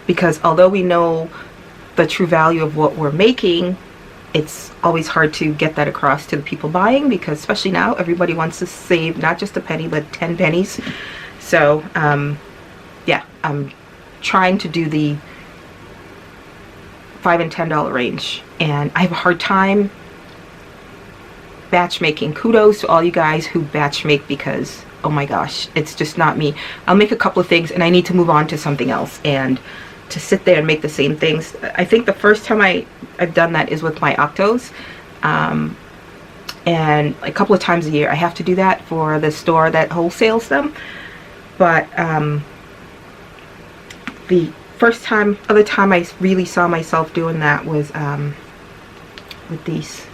[SPEAKER 1] because although we know the true value of what we're making, it's always hard to get that across to the people buying, because especially now everybody wants to save not just a penny but 10 pennies. So yeah, I'm trying to do the $5 and $10 range, and I have a hard time batch making. Kudos to all you guys who batch make, because oh my gosh, it's just not me. I'll make a couple of things and I need to move on to something else, and to sit there and make the same things. I think the first time I've done that is with my Octos, and a couple of times a year I have to do that for the store that wholesales them. But the other time I really saw myself doing that was with these.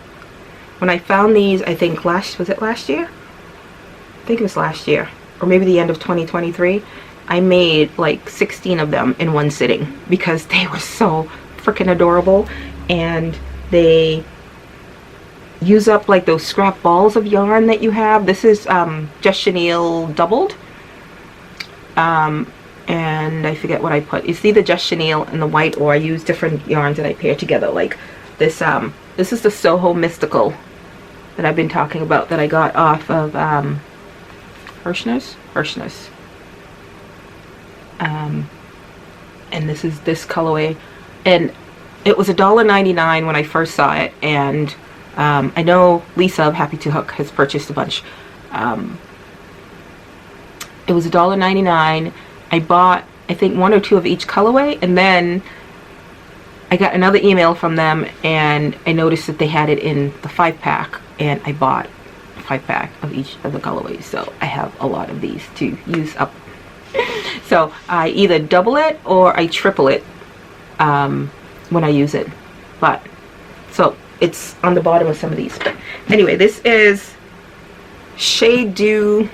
[SPEAKER 1] When I found these, I think was it last year? I think it was last year, or maybe the end of 2023. I made like 16 of them in one sitting because they were so freaking adorable, and they use up like those scrap balls of yarn that you have. This is just chenille doubled, and I forget what I put. It's either just chenille and the white, or I use different yarns that I pair together. Like this, this is the Soho Mystical that I've been talking about, that I got off of Hirschner's. And this is this colorway, and it was $1.99 when I first saw it, and I know Lisa of Happy to Hook has purchased a bunch. It was $1.99. I bought, I think, 1 or 2 of each colorway, and then I got another email from them, and I noticed that they had it in the 5-pack, and I bought 5-pack of each of the colorways, so I have a lot of these to use up. So I either double it or I triple it when I use it. But so it's on the bottom of some of these. But anyway, this is Shea Du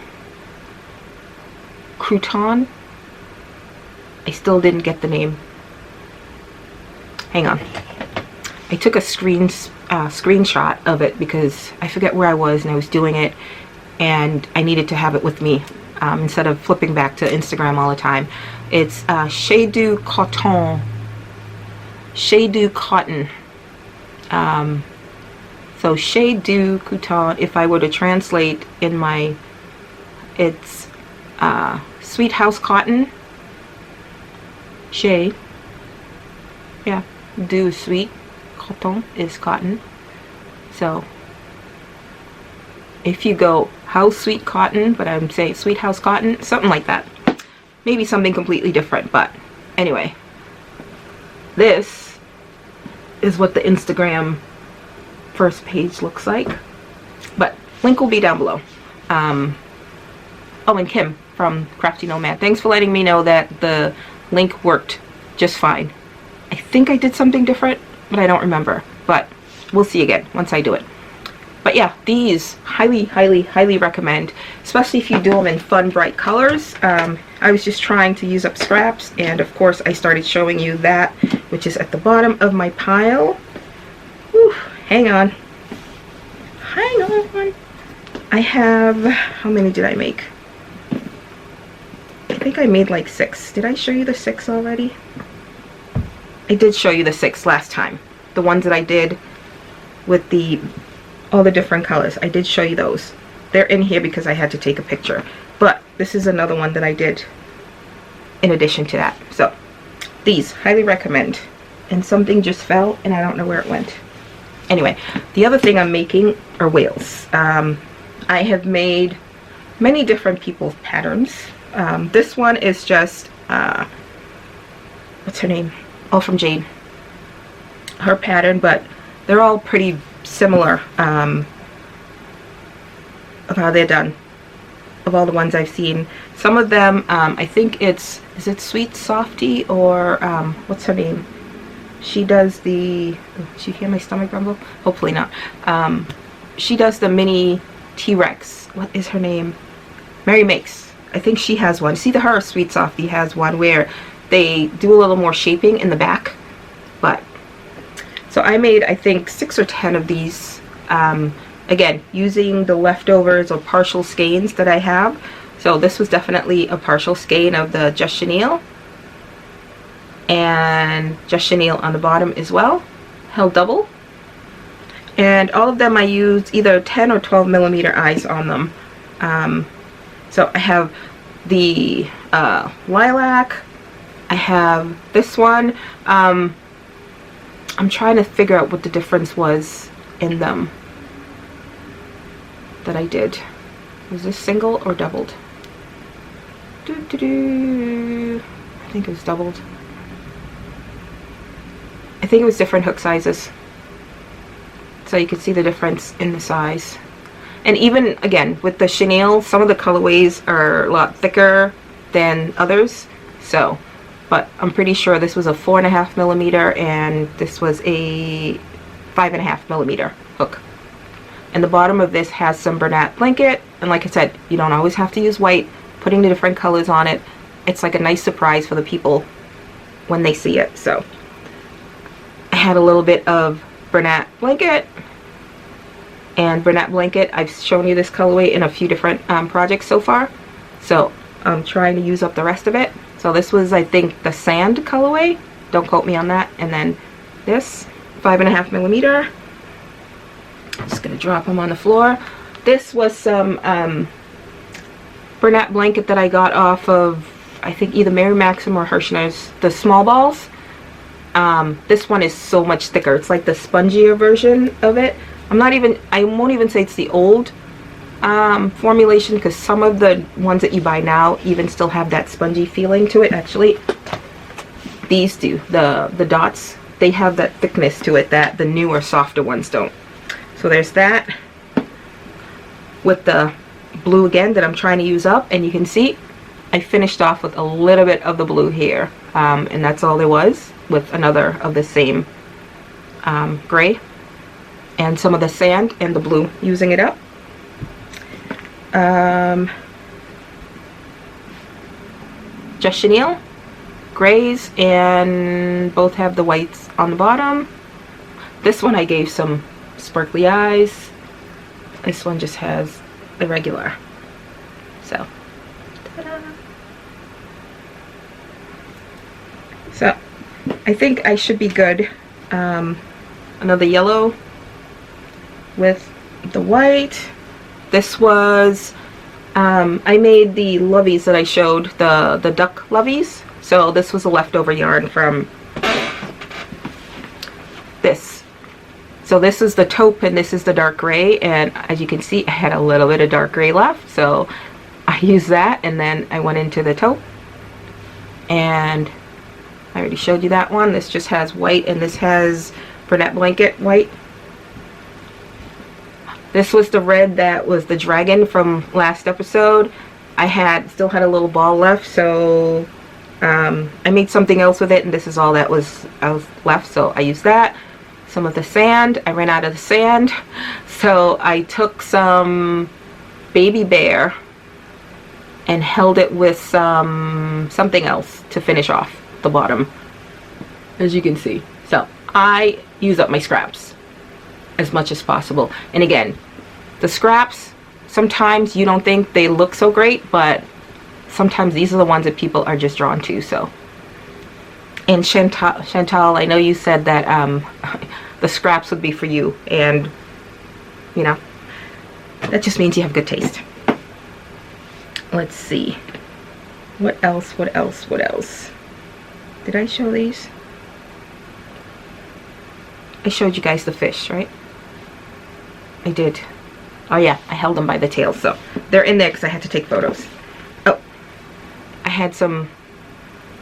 [SPEAKER 1] Crouton. I still didn't get the name. Hang on. I took a screenshot of it because I forget where I was and I was doing it, and I needed to have it with me instead of flipping back to Instagram all the time. It's Shea Du Coton. Shea Du Cotton. So Shea Du Cotton, if I were to translate in my, it's Sweet House Cotton. Shea, yeah, Du is sweet, Coton is cotton. So if you go House Sweet Cotton, but I'm saying Sweet House Cotton, something like that. Maybe something completely different, but anyway, this is what the Instagram first page looks like, but link will be down below. Oh, and Kim from Crafty Nomad, thanks for letting me know that the link worked just fine. I think I did something different, but I don't remember, but we'll see again once I do it. But yeah, these highly recommend, especially if you do them in fun bright colors. I was just trying to use up scraps, and of course I started showing you that, which is at the bottom of my pile. Whew, hang on. I have, how many did I make? I think I made like 6. Did I show you the 6 already? I did show you the 6 last time. The ones that I did with all the different colors. I did show you those. They're in here because I had to take a picture. But this is another one that I did in addition to that. So these, highly recommend. And something just fell and I don't know where it went. Anyway, the other thing I'm making are whales. I have made many different people's patterns. This one is just, what's her name? Oh, from Jade. Her pattern, but they're all pretty similar of how they're done, of all the ones I've seen. Some of them, I think is it Sweet Softy or what's her name? She does the, did you hear my stomach rumble? Hopefully not. She does the mini T-Rex. What is her name? Mary Makes. I think she has one. See, her Sweet Softy has one where they do a little more shaping in the back. But so I made, I think, 6 or 10 of these, again, using the leftovers or partial skeins that I have. So this was definitely a partial skein of the Just Chenille. And Just Chenille on the bottom as well, held double. And all of them I used either 10 or 12 millimeter eyes on them. So I have the lilac, I have this one. I'm trying to figure out what the difference was in them that I did. Was this single or doubled? I think it was doubled. I think it was different hook sizes. So you can see the difference in the size. And even, again, with the chenille, some of the colorways are a lot thicker than others. So, but I'm pretty sure this was a 4.5 millimeter and this was a 5.5 millimeter hook. And the bottom of this has some Bernat blanket. And like I said, you don't always have to use white. Putting the different colors on it, it's like a nice surprise for the people when they see it. So I had a little bit of Bernat blanket. And Bernat blanket, I've shown you this colorway in a few different projects so far. So I'm trying to use up the rest of it. So this was, I think, the sand colorway. Don't quote me on that. And then this, 5.5 millimeter. Just gonna drop them on the floor. This was some Bernat blanket that I got off of, I think, either Mary Maxim or Hirschner's, the small balls. This one is so much thicker. It's like the spongier version of it. I won't even say it's the old formulation, because some of the ones that you buy now even still have that spongy feeling to it. Actually, these do. The dots, they have that thickness to it that the newer, softer ones don't. So there's that. with the blue again that I'm trying to use up, and you can see I finished off with a little bit of the blue here, and that's all there was, with another of the same gray and some of the sand and the blue, using it up. Just chenille grays, and both have the whites on the bottom. This one I gave some sparkly eyes. This one just has the regular. So, ta-da. So I think I should be good. Another yellow with the white. This was I made the loveys that I showed, the duck loveys. So this was a leftover yarn from this. So this is the taupe and this is the dark gray, and as you can see I had a little bit of dark gray left, so I used that, and then I went into the taupe, and I already showed you that one. This just has white, and this has brunette blanket white. This was the red that was the dragon from last episode. I still had a little ball left, so I made something else with it, and this is all that was left, so I used that. Some of the sand, I ran out of the sand, so I took some baby bear and held it with something else to finish off the bottom, as you can see. So I use up my scraps as much as possible, and again, the scraps, sometimes you don't think they look so great, but sometimes these are the ones that people are just drawn to. So, and Chantal, I know you said that the scraps would be for you, and you know, that just means you have good taste. Let's see, what else? Did I show these? I showed you guys the fish, right? I did. Oh yeah, I held them by the tail, so they're in there because I had to take photos. Oh, I had some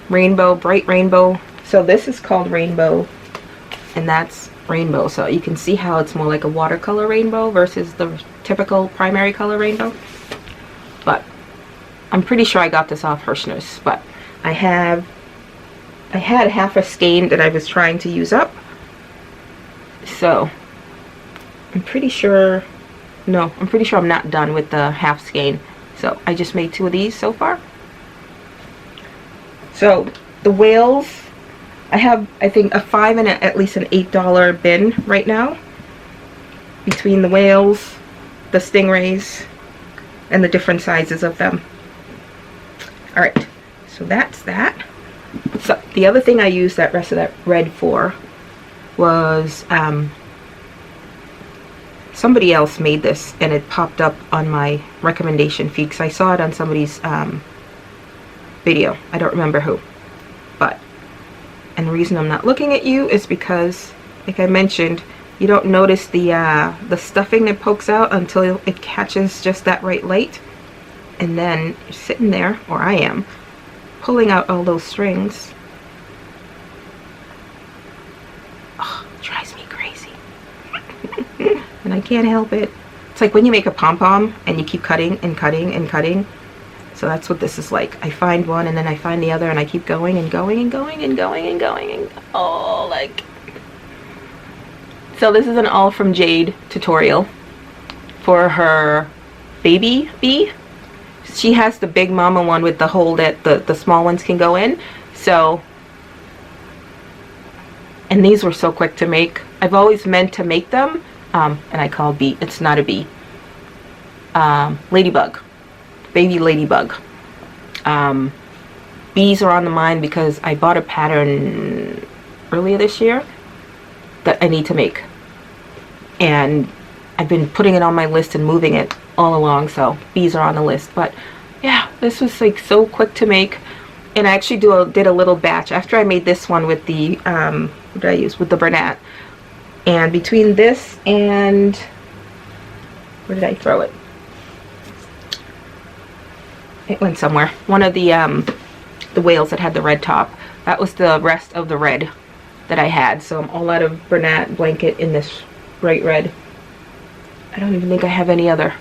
[SPEAKER 1] rainbow, bright rainbow. So this is called rainbow, and that's rainbow. So you can see how it's more like a watercolor rainbow versus the typical primary color rainbow. But I'm pretty sure I got this off Hirschner's, but I had half a skein that I was trying to use up. So I'm pretty sure I'm not done with the half skein. So I just made 2 of these so far. So the whales, I have, I think, a $5 and at least an $8 bin right now, between the whales, the stingrays, and the different sizes of them. Alright, so that's that. So the other thing I used that rest of that red for was somebody else made this, and it popped up on my recommendation feed because I saw it on somebody's video. I don't remember who, and the reason I'm not looking at you is because, like I mentioned, you don't notice the stuffing that pokes out until it catches just that right light, and then you're sitting there, or I am, pulling out all those strings. Oh, it drives me crazy. And I can't help it. It's like when you make a pom-pom and you keep cutting and cutting and cutting. So that's what this is like. I find one and then I find the other, and I keep going and going and going and going and going and oh, like. So this is an All From Jade tutorial for her baby bee. She has the big mama one with the hole that the small ones can go in. So, and these were so quick to make. I've always meant to make them, and I call bee, it's not a bee, ladybug, baby ladybug. Bees are on the mind because I bought a pattern earlier this year that I need to make, and I've been putting it on my list and moving it all along, so bees are on the list. But yeah, this was like so quick to make, and I actually did a little batch after I made this one with the what did I use, with the brunette, and between this and where did I throw it? It went somewhere. One of the whales that had the red top, that was the rest of the red that I had. So I'm all out of brunette blanket in this bright red. I don't even think I have any other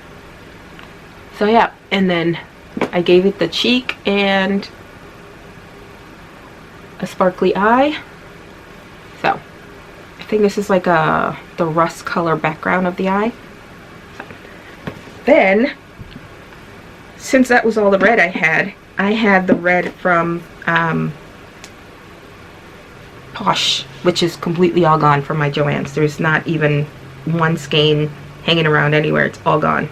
[SPEAKER 1] So yeah, and then I gave it the cheek and a sparkly eye. So I think this is like the rust color background of the eye. So, then, since that was all the red I had the red from Posh, which is completely all gone from my Joann's. There's not even one skein hanging around anywhere. It's all gone.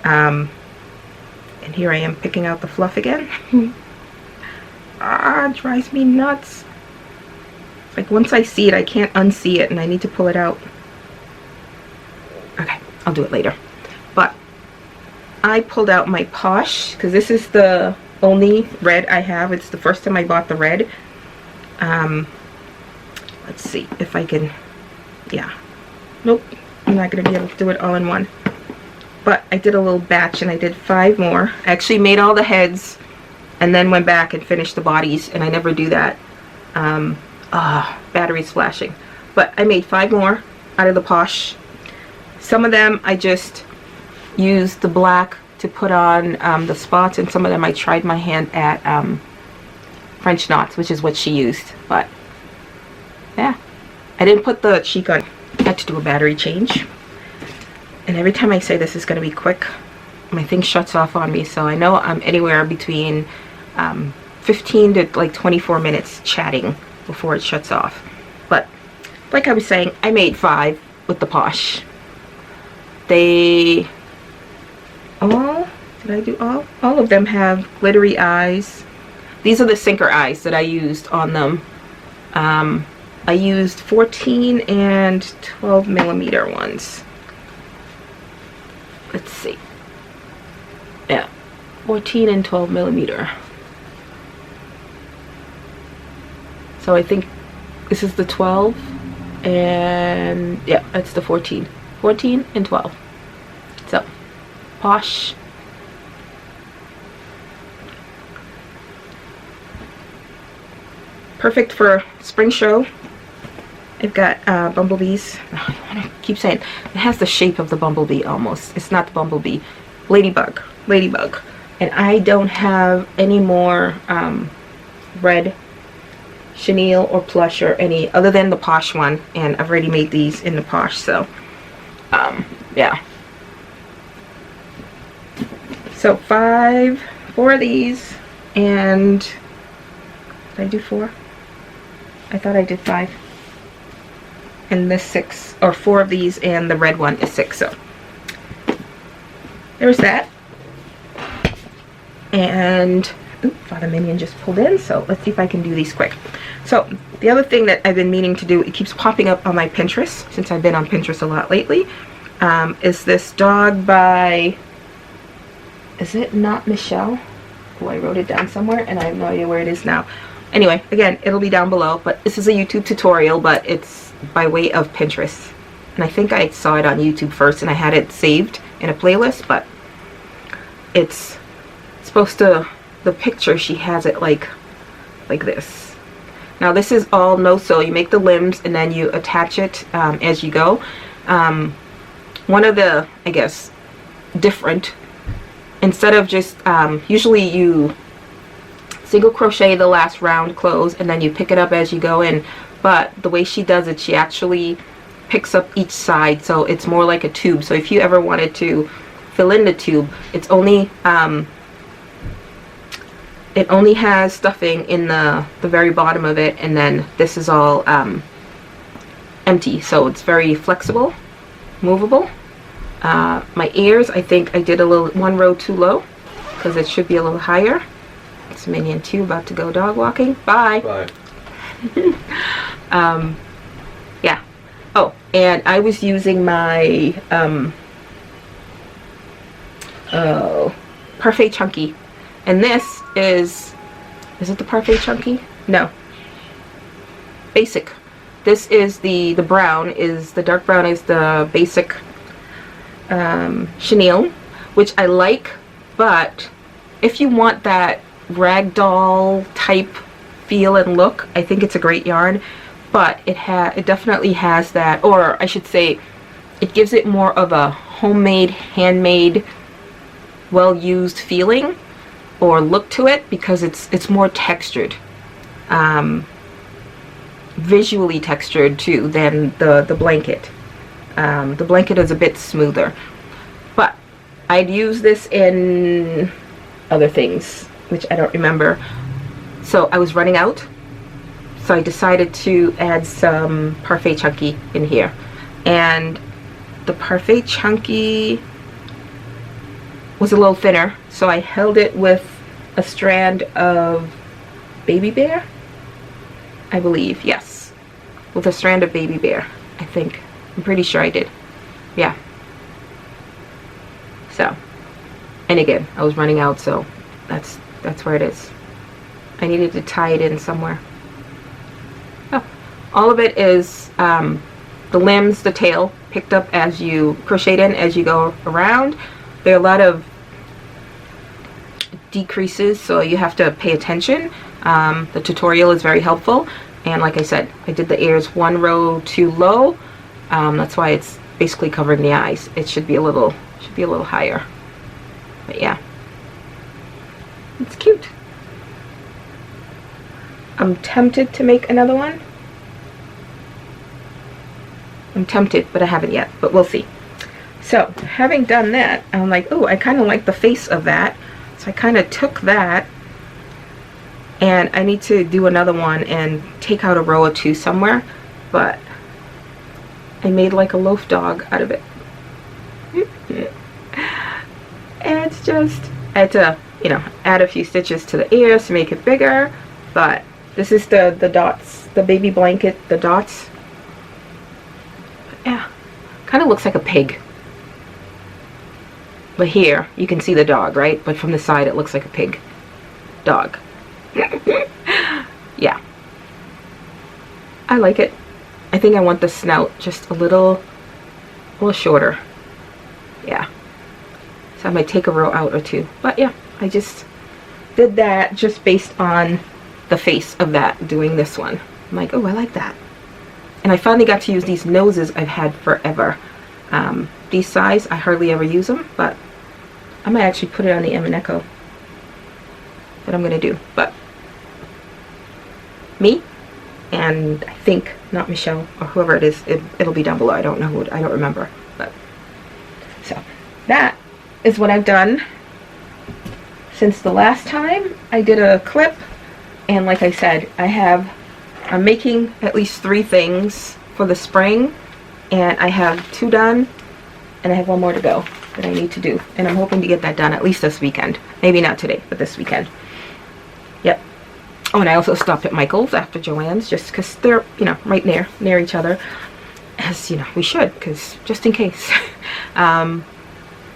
[SPEAKER 1] And here I am picking out the fluff again. It drives me nuts. It's like once I see it, I can't unsee it, and I need to pull it out. Okay, I'll do it later. But I pulled out my Posh, because this is the only red I have. It's the first time I bought the red. Let's see if I can, yeah. Nope, I'm not going to be able to do it all in one. But I did a little batch, and I did 5 more. I actually made all the heads and then went back and finished the bodies, and I never do that. Battery's flashing. But I made 5 more out of the Posh. Some of them I just used the black to put on the spots, and some of them I tried my hand at French knots, which is what she used. But yeah, I didn't put the cheek on. I had to do a battery change. And every time I say this is going to be quick, my thing shuts off on me. So I know I'm anywhere between 15 to like 24 minutes chatting before it shuts off. But like I was saying, I made 5 with the Posh. They all, did I do all? All of them have glittery eyes. These are the sinker eyes that I used on them. I used 14 and 12 millimeter ones. Let's see. Yeah, 14 and 12 millimeter. So I think this is the 12, and yeah, that's the 14. 14 and 12. So, Posh. Perfect for spring show. I've got bumblebees. I keep saying it has the shape of the bumblebee almost. It's not the bumblebee. Ladybug. Ladybug. And I don't have any more red chenille or plush or any other than the Posh one, and I've already made these in the Posh. So yeah. So 4 of these, and did I do 4? I thought I did 5. And this 6, or 4 of these, and the red one is 6. So there's that. And Father Minion just pulled in, so let's see if I can do these quick. So the other thing that I've been meaning to do, it keeps popping up on my Pinterest since I've been on Pinterest a lot lately, is this dog by, is it Not Michelle? Oh, I wrote it down somewhere and I have no idea where it is now. Anyway, again, it'll be down below, but this is a YouTube tutorial, but it's by way of Pinterest. And I think I saw it on YouTube first and I had it saved in a playlist, but it's supposed to, the picture, she has it like this. Now this is all no-sew. You make the limbs and then you attach it as you go. One of the, I guess, different, instead of just, usually you single crochet the last round close and then you pick it up as you go in, but the way she does it, she actually picks up each side, so it's more like a tube. So if you ever wanted to fill in the tube, it's only it only has stuffing in the very bottom of it, and then this is all empty, so it's very flexible, movable. My ears, I think I did a little 1 row too low because it should be a little higher. It's Minion 2 about to go dog walking. Bye.
[SPEAKER 2] Bye.
[SPEAKER 1] Yeah. Oh, and I was using my Parfait Chunky, and this is it the Parfait Chunky? No. Basic. This is the brown, is the dark brown is the basic chenille, which I like, but if you want that ragdoll type feel and look, I think it's a great yarn, but it definitely has that, or I should say it gives it more of a homemade, handmade well used feeling or look to it, because it's more textured, visually textured too, than the blanket. The blanket is a bit smoother, but I'd use this in other things which I don't remember. So I was running out, so I decided to add some Parfait Chunky in here, and the Parfait Chunky was a little thinner, so I held it with a strand of Baby Bear, I believe. Yes, with a strand of Baby Bear, I think. I'm pretty sure I did. Yeah. So, and again, I was running out, so that's where it is. I needed to tie it in somewhere. Oh, all of it is the limbs, the tail, picked up as you crochet in as you go around. There are a lot of decreases, so you have to pay attention. The tutorial is very helpful, and like I said, I did the ears one row too low. That's why it's basically covering the eyes. It should be a little higher. But yeah, it's cute. I'm tempted to make another one. I'm tempted, but I haven't yet, but we'll see. So having done that, I'm like, oh, I kind of like the face of that. So I kind of took that, and I need to do another one and take out a row or two somewhere, but I made like a loaf dog out of it. And it's just, I had to, you know, add a few stitches to the ears to make it bigger, but this is the dots, the baby blanket, the dots. But yeah, kind of looks like a pig. But here, you can see the dog, right? But from the side, it looks like a pig. Dog. Yeah. I like it. I think I want the snout just a little shorter. Yeah. So I might take a row out or two. But yeah, I just did that just based on the face of that, doing this one. I'm like, oh, I like that. And I finally got to use these noses I've had forever. These size, I hardly ever use them, but I might actually put it on the Echo. That I'm going to do. But me, and I think not Michelle or whoever it is, it'll be down below. I don't know who, I don't remember. But so that is what I've done since the last time I did a clip. And like I said, I'm making at least 3 things for the spring, and I have 2 done, and I have 1 more to go that I need to do, and I'm hoping to get that done at least this weekend. Maybe not today, but this weekend. Yep. Oh, and I also stopped at Michael's after Joann's, just because they're, you know, right near each other, as you know we should, because just in case.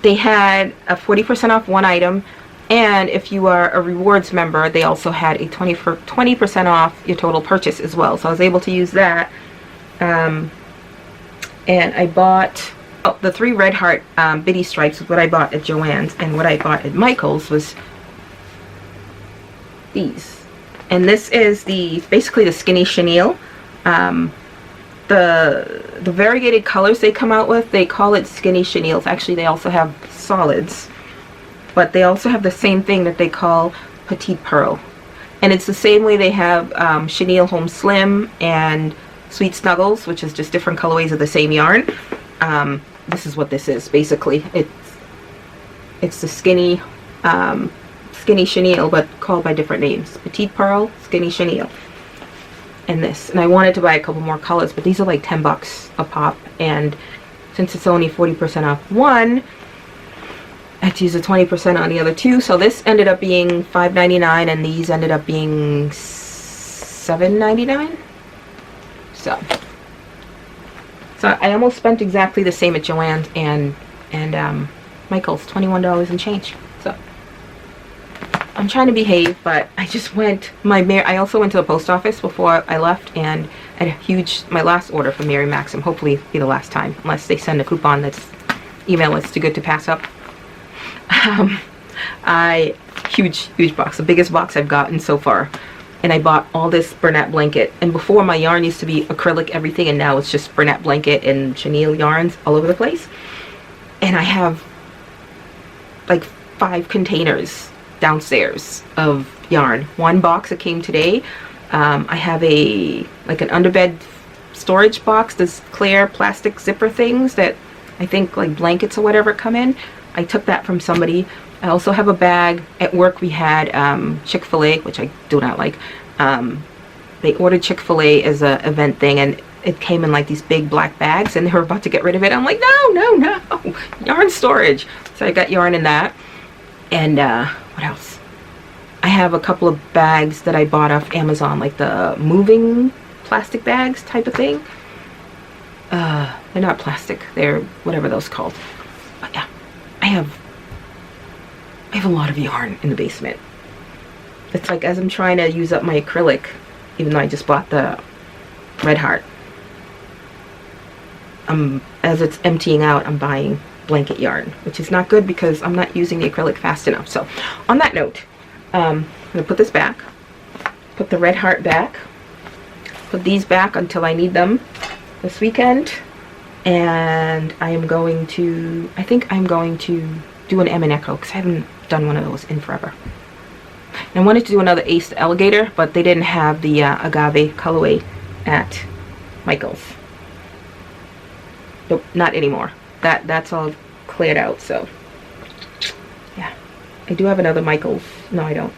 [SPEAKER 1] They had a 40% off one item, and if you are a rewards member, they also had a 20% off your total purchase as well. So I was able to use that. And I bought the 3 Red Heart Biddy Stripes was what I bought at Joann's, and what I bought at Michael's was these. And this is basically the skinny chenille. The variegated colors they come out with, they call it skinny chenilles. Actually, they also have solids, but they also have the same thing that they call petite pearl. And it's the same way they have chenille home slim and sweet snuggles, which is just different colorways of the same yarn. This is what this is basically. It's the skinny chenille, but called by different names. Petite pearl, skinny chenille, and this. And I wanted to buy a couple more colors, but these are like 10 bucks a pop, and since it's only 40% off one, I had to use the 20% on the other 2. So this ended up being $5.99, and these ended up being $7.99. So I almost spent exactly the same at Joann's and Michael's, $21 and change. So I'm trying to behave, but I just went, I also went to the post office before I left, and I had my last order from Mary Maxim, hopefully be the last time, unless they send a coupon that's too good to pass up. Huge box, the biggest box I've gotten so far. And I bought all this Bernat blanket, and before my yarn used to be acrylic everything, and now it's just Bernat blanket and chenille yarns all over the place. And I have like 5 containers downstairs of yarn. 1 box that came today. I have like an underbed storage box, this clear plastic zipper things that I think like blankets or whatever come in. I took that from somebody. I also have a bag. At work we had Chick-fil-A, which I do not like. They ordered Chick-fil-A as a event thing, and it came in like these big black bags, and they were about to get rid of it. I'm like, no, yarn storage. So I got yarn in that. And what else? I have a couple of bags that I bought off Amazon, like the moving plastic bags type of thing. They're not plastic, they're whatever those called. But yeah, I have a lot of yarn in the basement. It's like as I'm trying to use up my acrylic, even though I just bought the Red Heart, as it's emptying out, I'm buying blanket yarn, which is not good because I'm not using the acrylic fast enough. So on that note, I'm gonna put this back, put the Red Heart back, put these back until I need them this weekend, and I think I'm going to do an M and Echo because I haven't done one of those in forever. And I wanted to do another Ace the Alligator, but they didn't have the agave colorway at Michael's. Nope, not anymore. That's all cleared out. So yeah, I do have another Michael's. No, I don't.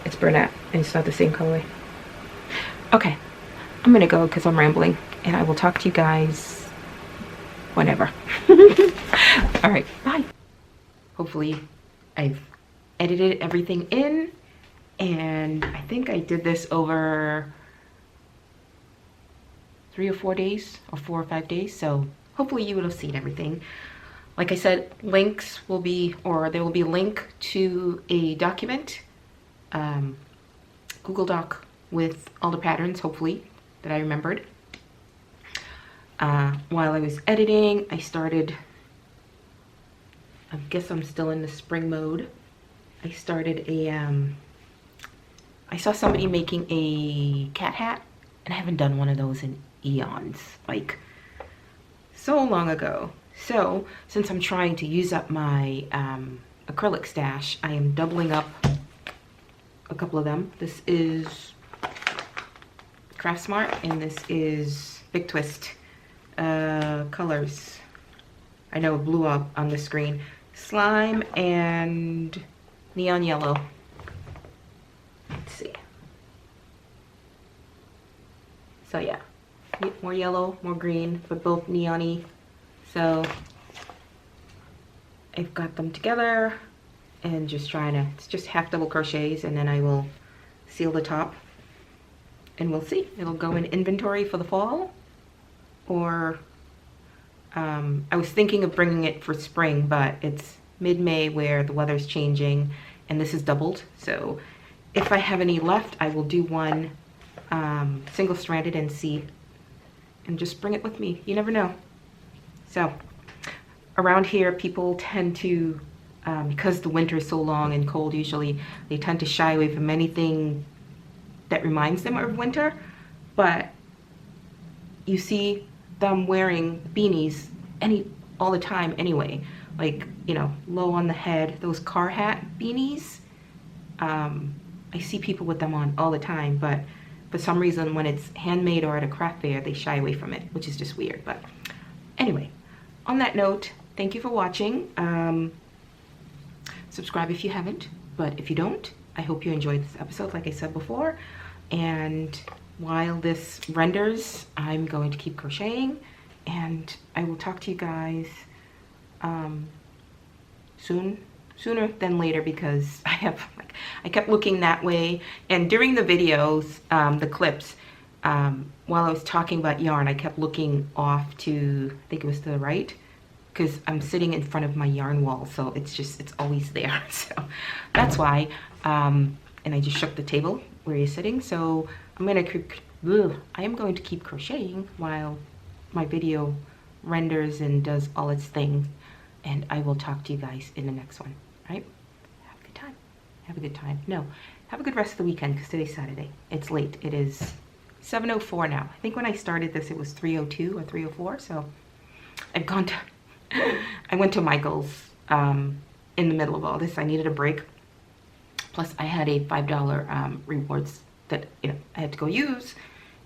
[SPEAKER 1] It's brunette and it's not the same colorway. Okay, I'm gonna go because I'm rambling, and I will talk to you guys whenever. All right, bye. Hopefully I've edited everything in, and I think I did this over 3 or 4 days, or 4 or 5 days, so hopefully you will have seen everything. Like I said, links will be, or there will be a link to a document, Google Doc with all the patterns, hopefully, that I remembered. While I was editing, I started, I guess I'm still in the spring mode. I started I saw somebody making a cat hat, and I haven't done one of those in eons, like so long ago. So since I'm trying to use up my acrylic stash, I am doubling up a couple of them. This is Craft Smart, and this is Big Twist colors. I know it blew up on the screen. Slime and neon yellow. Let's see. So yeah, more yellow, more green, but both neon-y. So I've got them together and just trying to, it's just half double crochets, and then I will seal the top, and we'll see. It'll go in inventory for the fall, or I was thinking of bringing it for spring, but it's mid-May where the weather's changing, and this is doubled. So if I have any left, I will do one single-stranded and see, and just bring it with me. You never know. So around here, people tend to, because the winter is so long and cold usually, they tend to shy away from anything that reminds them of winter. But you see them wearing beanies all the time anyway. Like, you know, low on the head, those car hat beanies. I see people with them on all the time, but for some reason when it's handmade or at a craft fair, they shy away from it, which is just weird. But anyway, on that note, thank you for watching. Subscribe if you haven't, but if you don't, I hope you enjoyed this episode, like I said before. And while this renders, I'm going to keep crocheting, and I will talk to you guys sooner than later, because I kept looking that way, and during the videos, the clips, while I was talking about yarn, I kept looking off to, I think it was to the right, because I'm sitting in front of my yarn wall, so it's always there. So that's why. And I just shook the table where you're sitting, so I am going to keep crocheting while my video renders and does all its thing, and I will talk to you guys in the next one. Right? Have a good time. Have a good time. No, have a good rest of the weekend, because today's Saturday. It's late. It is 7:04 now. I think when I started this, it was 3:02 or 3:04. So I've gone to, I went to Michael's in the middle of all this. I needed a break. Plus, I had a $5 rewards that I had to go use,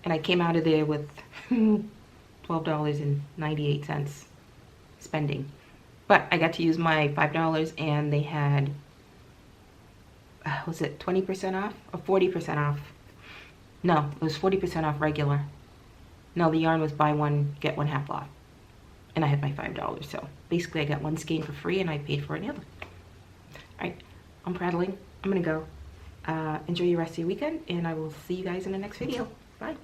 [SPEAKER 1] and I came out of there with $12.98 spending. But I got to use my $5, and they had, was it 20% off or 40% off? No, it was 40% off regular. No, the yarn was buy one, get one half off. And I had my $5. So basically I got one skein for free and I paid for another. All right, I'm prattling. I'm gonna go. Enjoy your rest of your weekend, and I will see you guys in the next video. Bye.